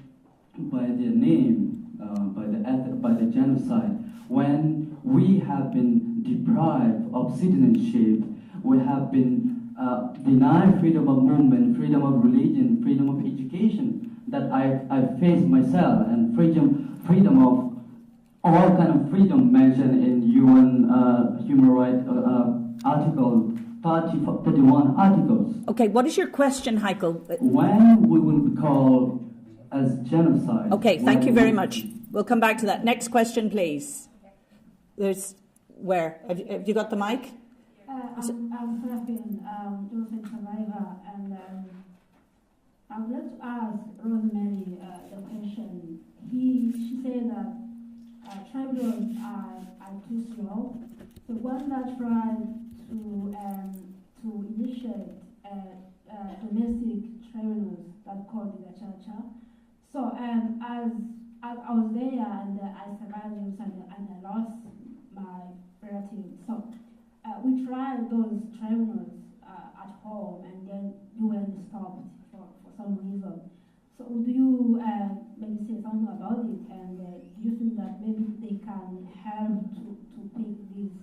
by their name, by the genocide, when we have been deprived of citizenship, we have been denied freedom of movement, freedom of religion, freedom of education that I face myself, and freedom of all kind of freedom mentioned in UN Human Rights Article 31 articles. Okay, what is your question, Heikel? When we will be called as genocide. Okay, thank you very much. We'll come back to that. Next question, please. There's where? Have you got the mic? I'm Serafin, Josephine survivor, and I would like to ask Rosemary the question. She said that tribunals are too slow. So when that tried to initiate domestic tribunals that called the Cha-Cha. So as I was there and I survived and I lost my relative. So we tried those tribunals at home, and then you were stopped for some reason. So do you maybe say something about it, and do you think that maybe they can help to pick these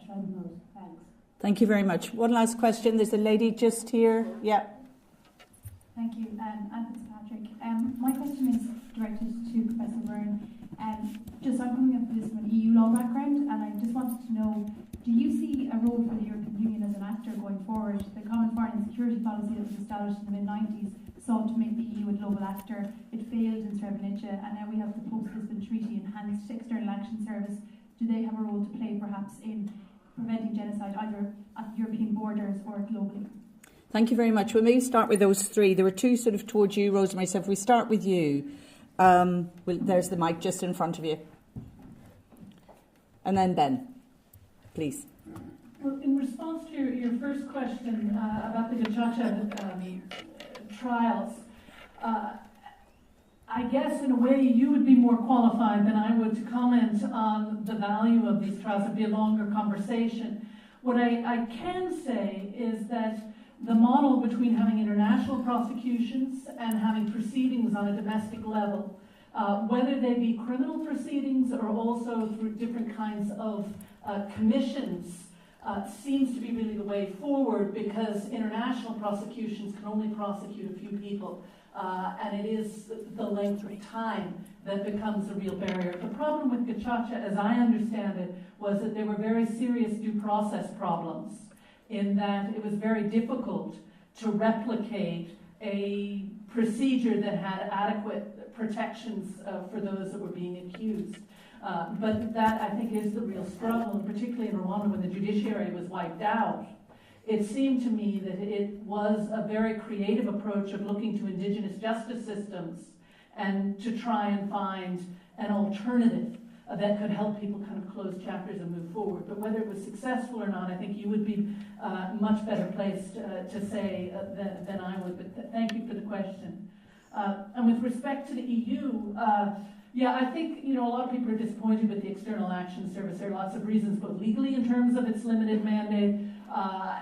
tribunals? Thanks. Thank you very much. One last question. There's a lady just here. Yeah. Thank you, Anne Fitzpatrick. My question is directed to Professor Byrne. I'm coming up with this from an EU law background, and I just wanted to know, do you see a role for the European Union as an actor going forward? The Common Foreign and Security Policy that was established in the mid-90s sought to make the EU a global actor. It failed in Srebrenica, and now we have the Post-Lisbon Treaty Enhanced External Action Service. Do they have a role to play, perhaps, in preventing genocide, either at European borders or globally? Thank you very much. We'll maybe start with those three. There were two sort of towards you, Rosemary. So if we start with you, there's the mic just in front of you. And then Ben, please. Well, in response to your first question about the Gacaca trials, I I guess in a way you would be more qualified than I would to comment on the value of these trials. It'd be a longer conversation. What I can say is that the model between having international prosecutions and having proceedings on a domestic level, whether they be criminal proceedings or also through different kinds of commissions, seems to be really the way forward, because international prosecutions can only prosecute a few people, and it is the length of time that becomes a real barrier. The problem with Gacaca, as I understand it, was that there were very serious due process problems, in that it was very difficult to replicate a procedure that had adequate protections for those that were being accused. But that, I think, is the real struggle, and particularly in Rwanda when the judiciary was wiped out. It seemed to me that it was a very creative approach of looking to indigenous justice systems and to try and find an alternative that could help people kind of close chapters and move forward. But whether it was successful or not, I think you would be much better placed to say than I would. But thank you for the question. And with respect to the EU, yeah, I think, a lot of people are disappointed with the External Action Service. There are lots of reasons, both legally in terms of its limited mandate,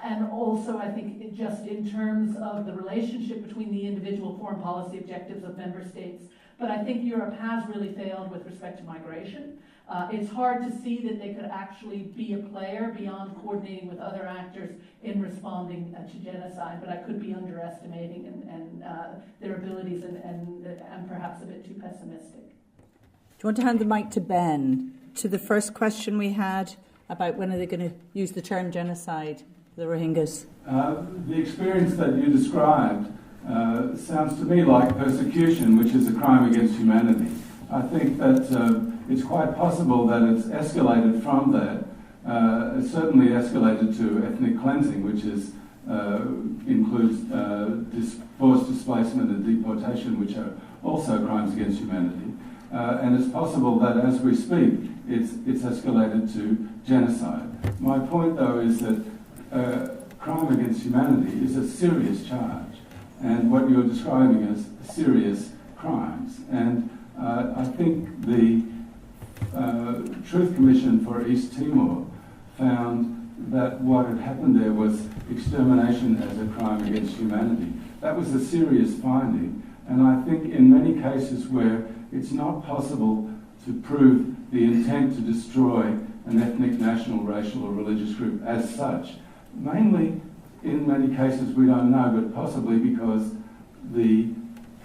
and also I think just in terms of the relationship between the individual foreign policy objectives of member states. But I think Europe has really failed with respect to migration. It's hard to see that they could actually be a player beyond coordinating with other actors in responding to genocide, but I could be underestimating and their abilities and perhaps a bit too pessimistic. Do you want to hand the mic to Ben, to the first question we had about when are they going to use the term genocide, the Rohingyas? The experience that you described sounds to me like persecution, which is a crime against humanity. I think that it's quite possible that it's escalated from that. It's certainly escalated to ethnic cleansing, which includes forced displacement and deportation, which are also crimes against humanity. And it's possible that as we speak, it's escalated to genocide. My point, though, is that crime against humanity is a serious charge, and what you're describing as serious crimes. And I think the Truth Commission for East Timor found that what had happened there was extermination as a crime against humanity. That was a serious finding, and I think in many cases where it's not possible to prove the intent to destroy an ethnic, national, racial or religious group as such, mainly in many cases we don't know, but possibly because the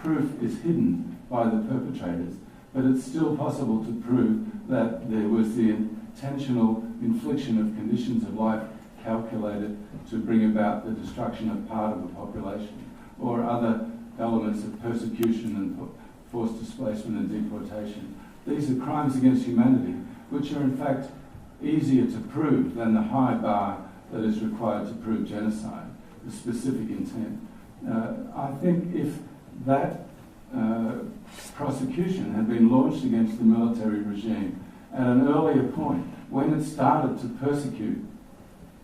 proof is hidden by the perpetrators. But it's still possible to prove that there was the intentional infliction of conditions of life calculated to bring about the destruction of part of the population, or other elements of persecution and forced displacement and deportation. These are crimes against humanity, which are in fact easier to prove than the high bar that is required to prove genocide, the specific intent. I think if that prosecution had been launched against the military regime at an earlier point, when it started to persecute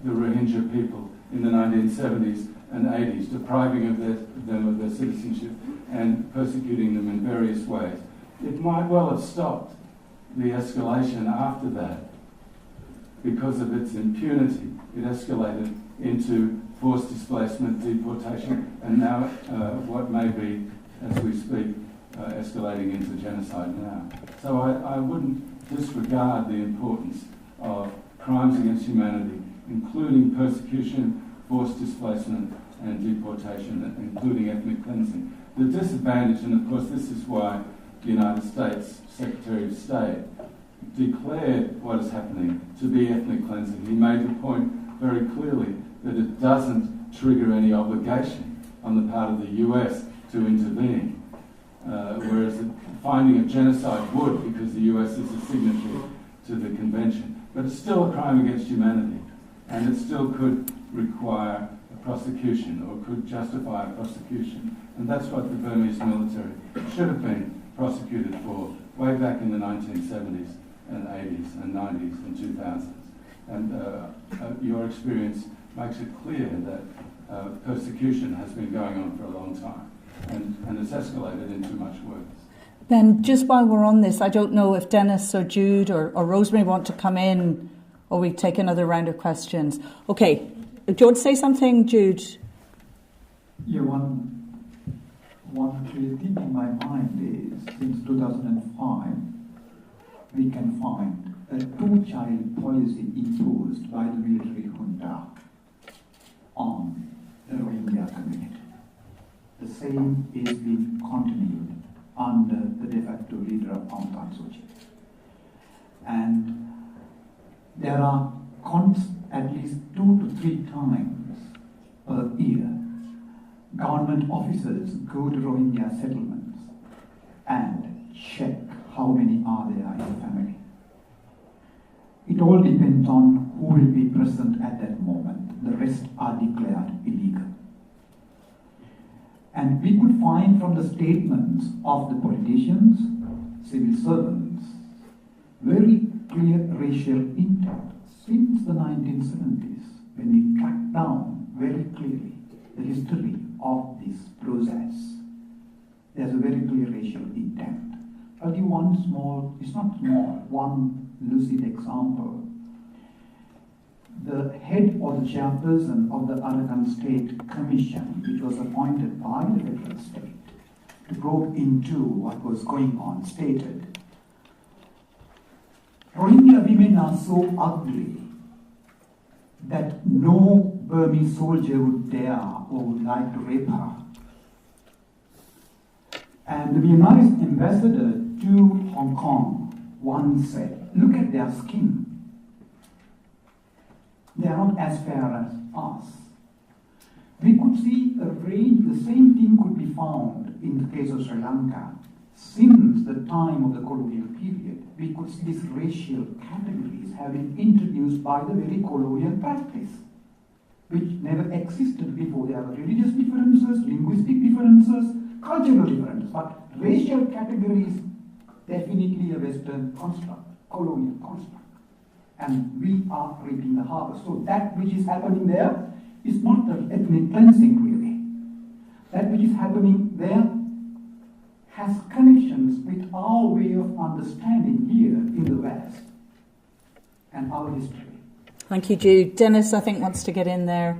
the Rohingya people in the 1970s and 80s, depriving them of their citizenship and persecuting them in various ways, it might well have stopped the escalation after that. Because of its impunity, it escalated into forced displacement, deportation, and now what may be, as we speak, escalating into genocide now. So I wouldn't disregard the importance of crimes against humanity, including persecution, forced displacement, and deportation, including ethnic cleansing. The disadvantage, and of course this is why the United States Secretary of State declared what is happening to be ethnic cleansing. He made the point very clearly that it doesn't trigger any obligation on the part of the US to intervene, whereas the finding of genocide would, because the US is a signatory to the convention. But it's still a crime against humanity, and it still could require a prosecution or could justify a prosecution. And that's what the Burmese military should have been prosecuted for way back in the 1970s and 80s and 90s and 2000s. And your experience makes it clear that persecution has been going on for a long time, and it's escalated into much worse. Ben, just while we're on this, I don't know if Dennis or Jude or Rosemary want to come in, or we take another round of questions. Okay, do you want to say something, Jude? Yeah, one clear thing in my mind is, since 2005, we can find a two-child policy imposed by the military junta on the Rohingya community. The same is being continued under the de facto leader of Aung San Suu Kyi. And there are at least 2 to 3 times per year, government officers go to Rohingya settlements and check how many are there in the family. It all depends on who will be present at that moment. The rest are declared illegal. And we could find from the statements of the politicians, civil servants, very clear racial intent since the 1970s, when we tracked down very clearly the history of this process. There's a very clear racial intent. I'll give one small, it's not small, one lucid example. The head or the chairperson of the Arakan State Commission, which was appointed by the federal state to probe into what was going on, stated, Rohingya women are so ugly that no Burmese soldier would dare or would like to rape her. And the Myanmar's ambassador to Hong Kong once said, look at their skin. They are not as fair as us. We could see a range, the same thing could be found in the case of Sri Lanka. Since the time of the colonial period, we could see these racial categories have been introduced by the very colonial practice, which never existed before. There are religious differences, linguistic differences, cultural differences, but racial categories definitely a Western construct, colonial construct. And we are reaping the harvest. So that which is happening there is not the ethnic cleansing really. That which is happening there has connections with our way of understanding here in the West and our history. Thank you, Jude. Dennis, I think, wants to get in there.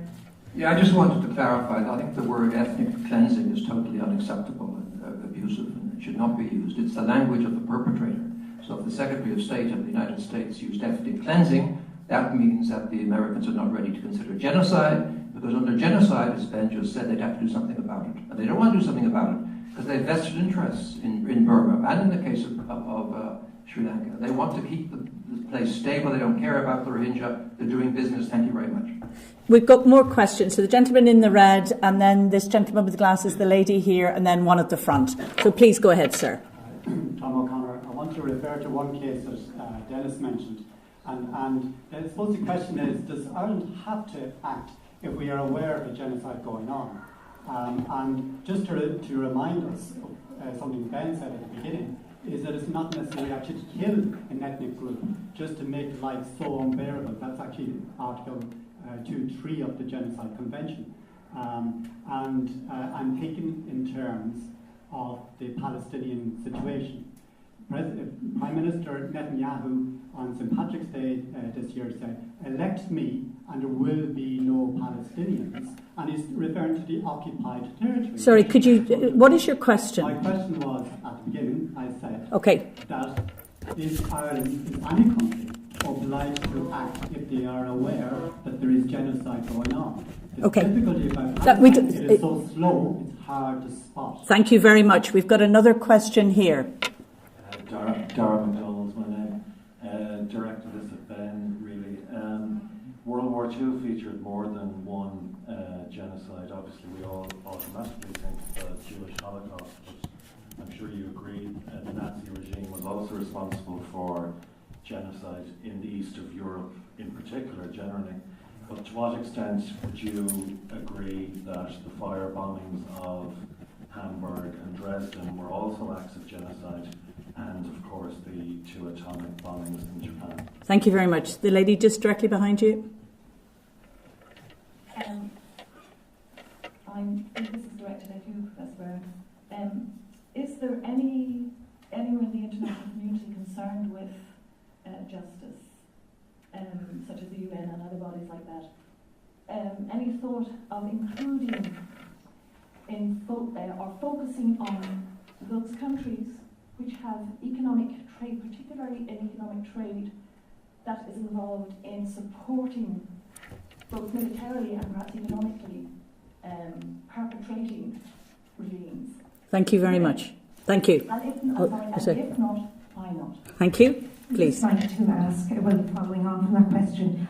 Yeah, I just wanted to clarify that I think the word ethnic cleansing is totally unacceptable and abusive and it should not be used. It's the language of the perpetrator. So if the Secretary of State of the United States used ethnic cleansing, that means that the Americans are not ready to consider genocide, because under genocide, as Ben just said, they'd have to do something about it. And they don't want to do something about it, because they have vested interests in Burma, and in the case of Sri Lanka. They want to keep the place stable, they don't care about the Rohingya, they're doing business. Thank you very much. We've got more questions. So the gentleman in the red, and then this gentleman with the glasses, the lady here, and then one at the front. So please go ahead, sir. Tom O'Connor, I want to refer to one case that Dennis mentioned. And I suppose the question is, does Ireland have to act if we are aware of a genocide going on? And just to remind us of something Ben said at the beginning, is that it's not necessarily actually to kill an ethnic group, just to make life so unbearable. That's actually Article 2.3 of the Genocide Convention. And taken in terms of the Palestinian situation. Prime Minister Netanyahu on St. Patrick's Day this year said, elect me and there will be no Palestinians, and he's referring to the occupied territory. Sorry, could you, what is your question? My question was, at the beginning, I said that is Ireland, is any country obliged to act if they are aware that there is genocide going on? The difficulty about Palestine, it is so slow, it's hard to spot. Thank you very much. We've got another question here. Dara McDonald's my name. Directed this at Ben, really. World War II featured more than one genocide. Obviously, we all automatically think of the Jewish Holocaust, but I'm sure you agree the Nazi regime was also responsible for genocide in the east of Europe in particular, generally. But to what extent would you agree that the fire bombings of Hamburg and Dresden were also acts of genocide, and of course the 2 atomic bombings in Japan? Thank you very much. The lady just directly behind you. This is directed at you, Professor Byrne. Is there any international community concerned with justice, such as the UN and other bodies like that, any thought of including or focusing on those countries which have economic trade, particularly in economic trade, that is involved in supporting both militarily and perhaps economically perpetrating regimes? Thank you very much. Thank you. And if not, why not? Thank you. Please. I'd like to ask, well, following on from that question,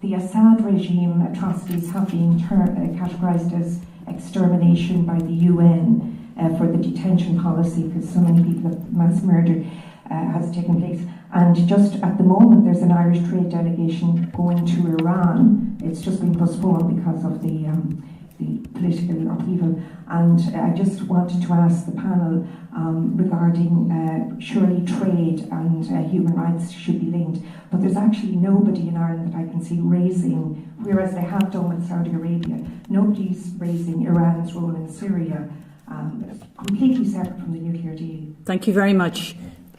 the Assad regime atrocities have been categorised as extermination by the UN for the detention policy, because so many people of mass murder has taken place. And just at the moment, there's an Irish trade delegation going to Iran. It's just been postponed because of the political upheaval. And I just wanted to ask the panel regarding surely trade and human rights should be linked, but there's actually nobody in Ireland that I can see raising, whereas they have done with Saudi Arabia, nobody's raising Iran's role in Syria, completely separate from the nuclear deal. Thank you very much.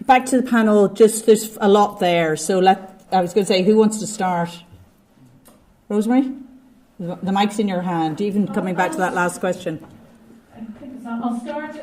Back to the panel, just there's a lot there, so I was going to say, who wants to start? Rosemary? The mic's in your hand, even coming back to that last question. I'll start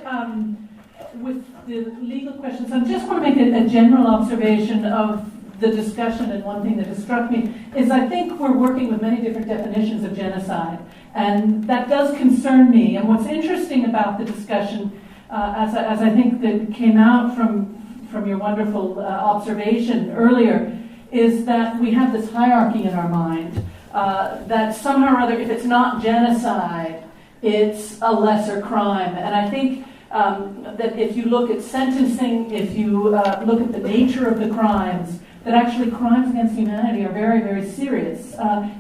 with the legal questions. I just want to make a general observation of the discussion, and one thing that has struck me is I think we're working with many different definitions of genocide, and that does concern me. And what's interesting about the discussion, as I think that came out from your wonderful observation earlier, is that we have this hierarchy in our mind. That somehow or other, if it's not genocide, it's a lesser crime. And I think that if you look at sentencing, if you look at the nature of the crimes, that actually crimes against humanity are very, very serious.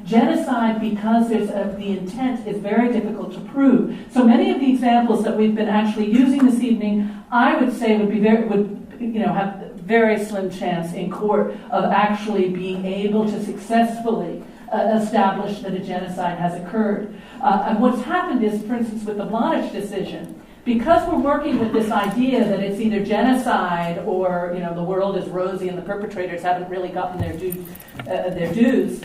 Genocide, because there's the intent, is very difficult to prove. So many of the examples that we've been actually using this evening, I would say would have very slim chance in court of actually being able to successfully establish that a genocide has occurred. And what's happened is, for instance, with the Blanich decision, because we're working with this idea that it's either genocide or the world is rosy and the perpetrators haven't really gotten their dues,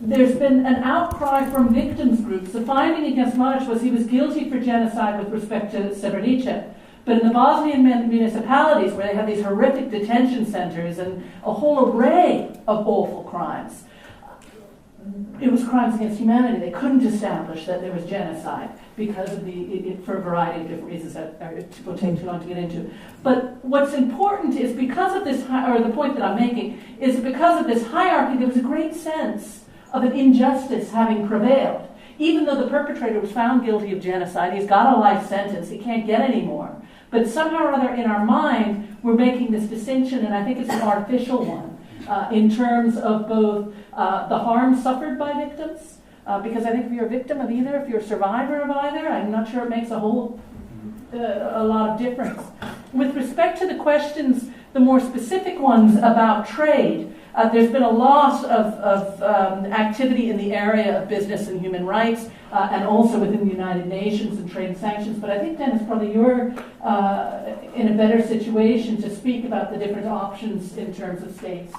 there's been an outcry from victims groups. The finding against Mladic was he was guilty for genocide with respect to Srebrenica. But in the Bosnian municipalities, where they have these horrific detention centers and a whole array of awful crimes, it was crimes against humanity. They couldn't establish that there was genocide because of for a variety of different reasons that will take too long to get into. But what's important is because of this, or the point that I'm making, is because of this hierarchy, there was a great sense of an injustice having prevailed. Even though the perpetrator was found guilty of genocide, he's got a life sentence, he can't get any more. But somehow or other in our mind, we're making this distinction, and I think it's an artificial one, in terms of both the harm suffered by victims, because I think if you're a victim of either, if you're a survivor of either, I'm not sure it makes a lot of difference. With respect to the questions, the more specific ones about trade, there's been a lot of activity in the area of business and human rights, and also within the United Nations and trade and sanctions. But I think, Dennis, probably you're in a better situation to speak about the different options in terms of states.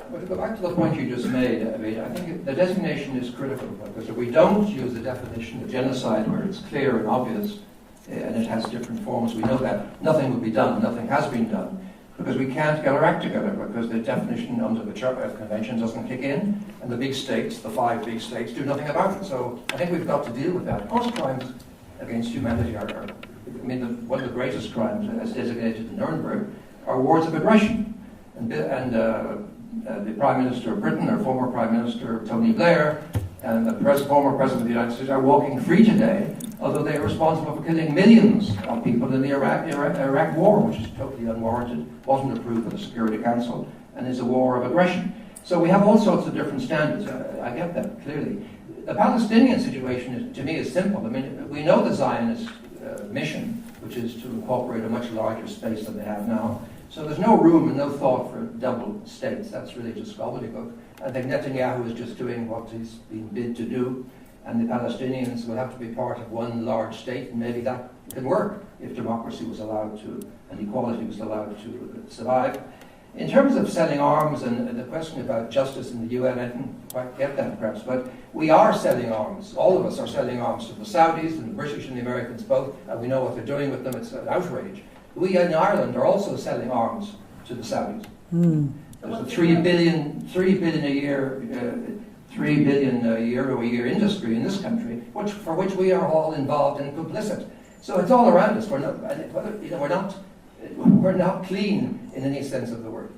Well, to go back to the point you just made, I think the designation is critical, because if we don't use the definition of genocide where it's clear and obvious, and it has different forms, we know that nothing will be done, nothing has been done, because we can't get our act together, because the definition under the Convention doesn't kick in, and the big states, the 5 big states, do nothing about it. So I think we've got to deal with that. Of course, crimes against humanity are one of the greatest crimes, as designated in Nuremberg, are wars of aggression. And the Prime Minister of Britain, or former Prime Minister Tony Blair, and the former President of the United States are walking free today, although they are responsible for killing millions of people in the Iraq war, which is totally unwarranted, wasn't approved by the Security Council, and is a war of aggression. So we have all sorts of different standards. I get that clearly. The Palestinian situation, to me, is simple. I mean, we know the Zionist mission, which is to incorporate a much larger space than they have now. So there's no room and no thought for double states. That's really just gobbledygook. I think Netanyahu is just doing what he's been bid to do, and the Palestinians will have to be part of one large state, and maybe that can work if democracy was allowed to, and equality was allowed to survive. In terms of selling arms and the question about justice in the UN, I didn't quite get that perhaps, but we are selling arms. All of us are selling arms to the Saudis and the British and the Americans both, and we know what they're doing with them. It's an outrage. We in Ireland are also selling arms to the Saudis. There's a $3 billion a year industry in this country, for which we are all involved and complicit. So it's all around us. We're not clean in any sense of the word.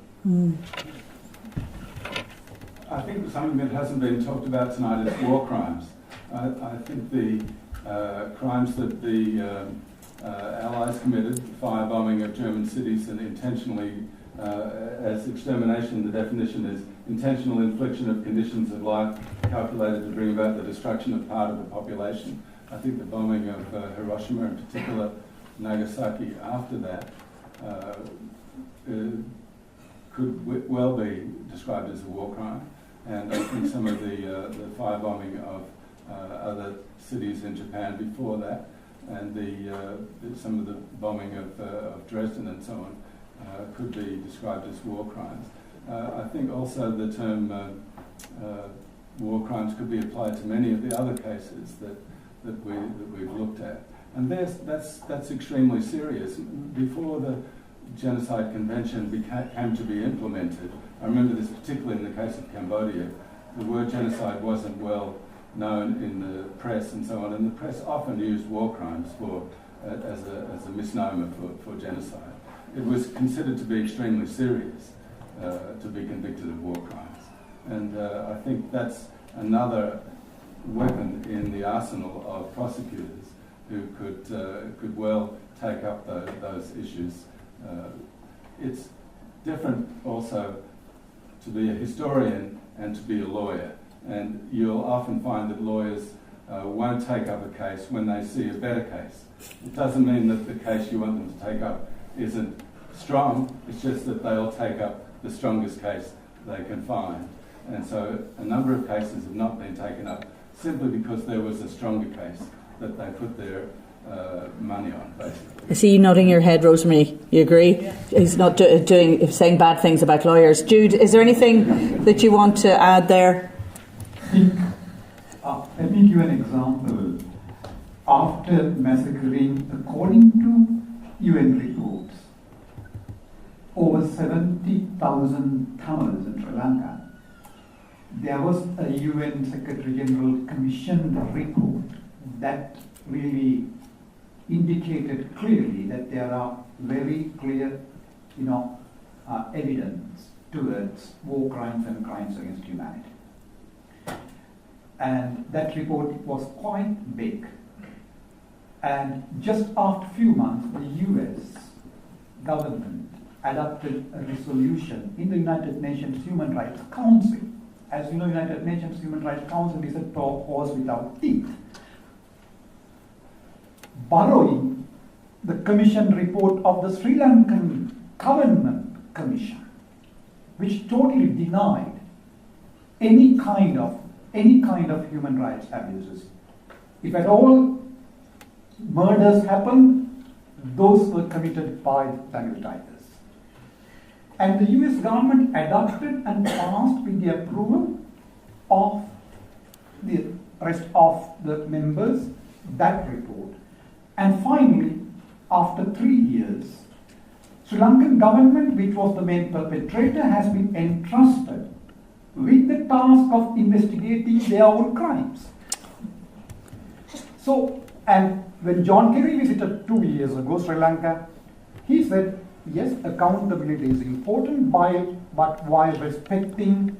I think something that hasn't been talked about tonight is war crimes. I think the crimes that the Allies committed, firebombing of German cities and intentionally, as extermination, the definition is intentional infliction of conditions of life calculated to bring about the destruction of part of the population. I think the bombing of Hiroshima, in particular Nagasaki after that, could well be described as a war crime. And I think some of the firebombing of other cities in Japan before that, and some of the bombing of Dresden and so on, could be described as war crimes. I think also the term war crimes could be applied to many of the other cases that we've looked at. And that's extremely serious. Before the Genocide Convention came to be implemented, I remember this particularly in the case of Cambodia, the word genocide wasn't well known in the press and so on, and the press often used war crimes as a misnomer for genocide. It was considered to be extremely serious to be convicted of war crimes. And I think that's another weapon in the arsenal of prosecutors who could well take up those issues. It's different also to be a historian and to be a lawyer. And you'll often find that lawyers won't take up a case when they see a better case. It doesn't mean that the case you want them to take up isn't strong, it's just that they'll take up the strongest case they can find. And so a number of cases have not been taken up simply because there was a stronger case that they put their money on, basically. I see you nodding your head, Rosemary. You agree? Yeah. He's not saying bad things about lawyers. Jude, is there anything that you want to add there? Let me give an example. After massacring, according to UN reports, over 70,000 Tamils in Sri Lanka, there was a UN Secretary General commissioned report that really indicated clearly that there are very clear, evidence towards war crimes and crimes against humanity. And that report was quite big. And just after a few months, the US government adopted a resolution in the United Nations Human Rights Council. As you know, United Nations Human Rights Council is a dog horse without teeth. Borrowing the commission report of the Sri Lankan Government Commission, which totally denied any kind of human rights abuses. If at all murders happened, those were committed by Tamil Tigers. And the US government adopted and passed with the approval of the rest of the members that report. And finally, after 3 years, Sri Lankan government, which was the main perpetrator, has been entrusted with the task of investigating their own crimes. So, and when John Kerry visited 2 years ago Sri Lanka, he said, yes, accountability is important, but while respecting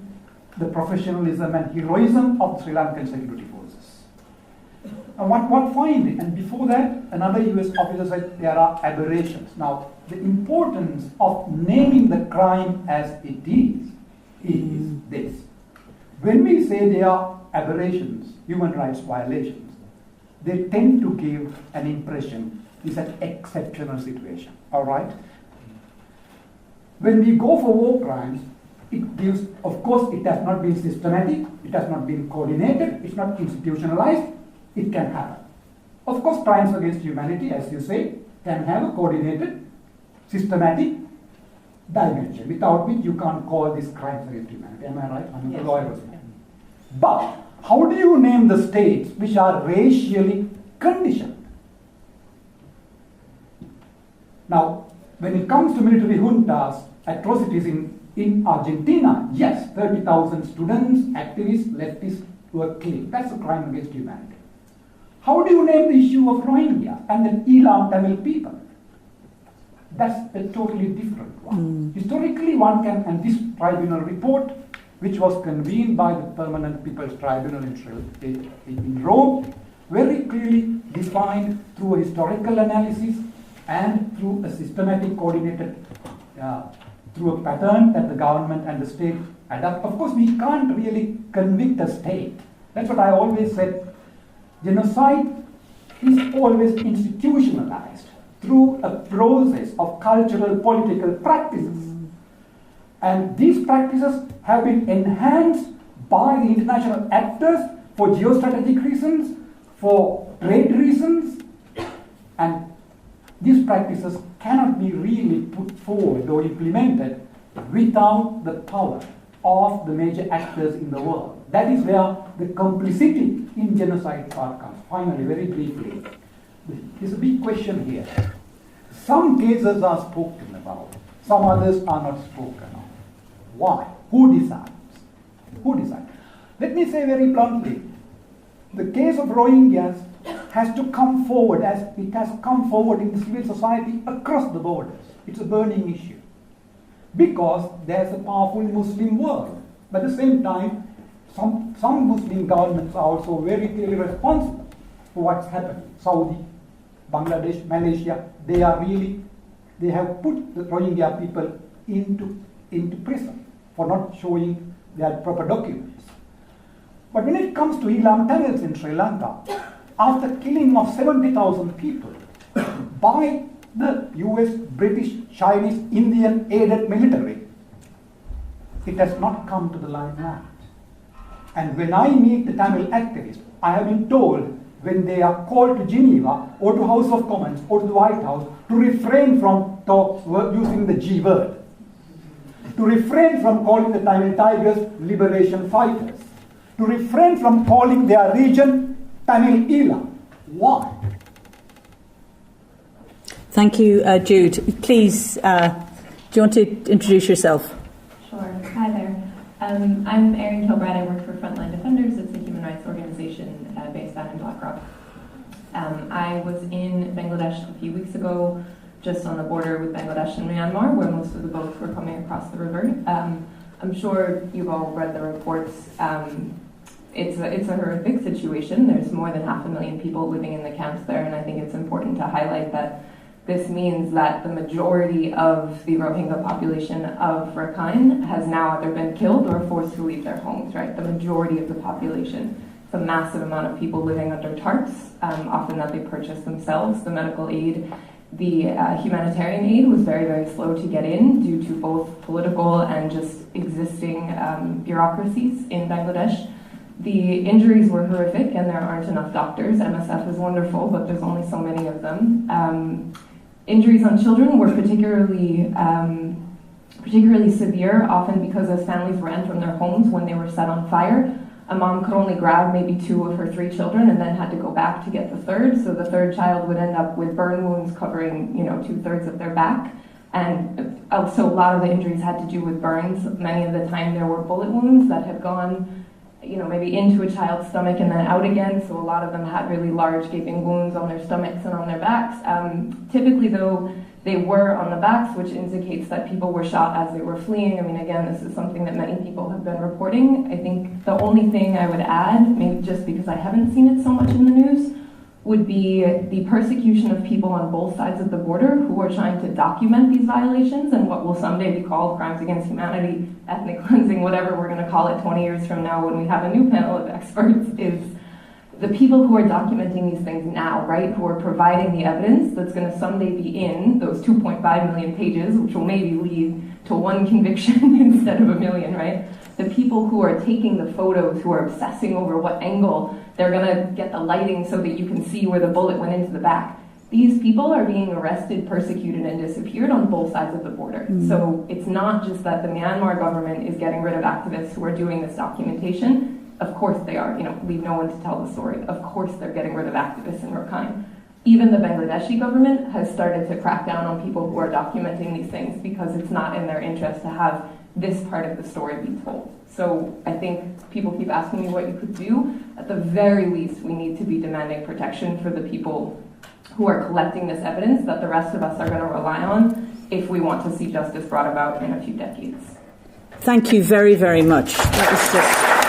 the professionalism and heroism of the Sri Lankan security forces. And what finding? And before that, another US officer said there are aberrations. Now, the importance of naming the crime as it is this. When we say there are aberrations, human rights violations, they tend to give an impression it's an exceptional situation. All right? When we go for war crimes, it gives, of course, it has not been systematic, it has not been coordinated, it's not institutionalized, it can happen. Of course, crimes against humanity, as you say, can have a coordinated, systematic dimension, without which you can't call this crimes against humanity. Am I right? I'm a lawyer. But how do you name the states which are racially conditioned? Now, when it comes to military juntas, atrocities in Argentina, yes, 30,000 students, activists, leftists were killed. That's a crime against humanity. How do you name the issue of Rohingya and the Elam Tamil people? That's a totally different one. Historically, one can, and this tribunal report, which was convened by the Permanent People's Tribunal in Rome, very clearly defined through a historical analysis and through a systematic, coordinated, through a pattern that the government and the state adapt. Of course, we can't really convict a state. That's what I always said. Genocide is always institutionalized through a process of cultural, political practices. And these practices have been enhanced by the international actors for geostrategic reasons, for trade reasons, and these practices cannot be really put forward or implemented without the power of the major actors in the world. That is where the complicity in genocide part comes. Finally, very briefly, there's a big question here. Some cases are spoken about, some others are not spoken of. Why? Who decides? Who decides? Let me say very bluntly, the case of Rohingyas has to come forward as it has come forward in the civil society across the borders. It's a burning issue. Because there's a powerful Muslim world. But at the same time, some Muslim governments are also very clearly responsible for what's happening. Saudi, Bangladesh, Malaysia, they have put the Rohingya people into prison for not showing their proper documents. But when it comes to Elam Tamils in Sri Lanka, after killing of 70,000 people by the US, British, Chinese, Indian aided military, it has not come to the limelight. And when I meet the Tamil activists, I have been told when they are called to Geneva or to House of Commons or to the White House to refrain from using the G word, to refrain from calling the Tamil Tigers liberation fighters, to refrain from calling their region Tamil Elam. Why? Thank you, Jude. Please, do you want to introduce yourself? Sure. Hi there. I'm Erin Kilbride. I work for Frontline Defenders. It's a human rights organization based out in Blackrock. I was in Bangladesh a few weeks ago, just on the border with Bangladesh and Myanmar, where most of the boats were coming across the river. I'm sure you've all read the reports. It's a horrific situation. There's more than 500,000 people living in the camps there, and I think it's important to highlight that this means that the majority of the Rohingya population of Rakhine has now either been killed or forced to leave their homes, right? The majority of the population. It's a massive amount of people living under tarps, often that they purchase themselves. The medical aid, the humanitarian aid was very, very slow to get in due to both political and just existing bureaucracies in Bangladesh. The injuries were horrific and there aren't enough doctors. MSF is wonderful, but there's only so many of them. Injuries on children were particularly severe, often because as families ran from their homes when they were set on fire, a mom could only grab maybe 2 of her 3 children and then had to go back to get the third. So the third child would end up with burn wounds covering, 2/3 of their back. And so a lot of the injuries had to do with burns. Many of the time there were bullet wounds that had gone maybe into a child's stomach and then out again, so a lot of them had really large gaping wounds on their stomachs and on their backs. Typically, though, they were on the backs, which indicates that people were shot as they were fleeing. I mean, again, this is something that many people have been reporting. I think the only thing I would add, maybe just because I haven't seen it so much in the news, would be the persecution of people on both sides of the border who are trying to document these violations and what will someday be called crimes against humanity, ethnic cleansing, whatever we're going to call it 20 years from now when we have a new panel of experts, is the people who are documenting these things now, right, who are providing the evidence that's going to someday be in those 2.5 million pages, which will maybe lead to 1 conviction instead of 1 million, right? The people who are taking the photos, who are obsessing over what angle They're going to get the lighting so that you can see where the bullet went into the back. These people are being arrested, persecuted, and disappeared on both sides of the border. So it's not just that the Myanmar government is getting rid of activists who are doing this documentation. Of course they are. Leave no one to tell the story. Of course they're getting rid of activists in Rakhine. Even the Bangladeshi government has started to crack down on people who are documenting these things because it's not in their interest to have this part of the story be told. So I think people keep asking me what you could do. At the very least, we need to be demanding protection for the people who are collecting this evidence that the rest of us are going to rely on if we want to see justice brought about in a few decades. Thank you very, very much. That was just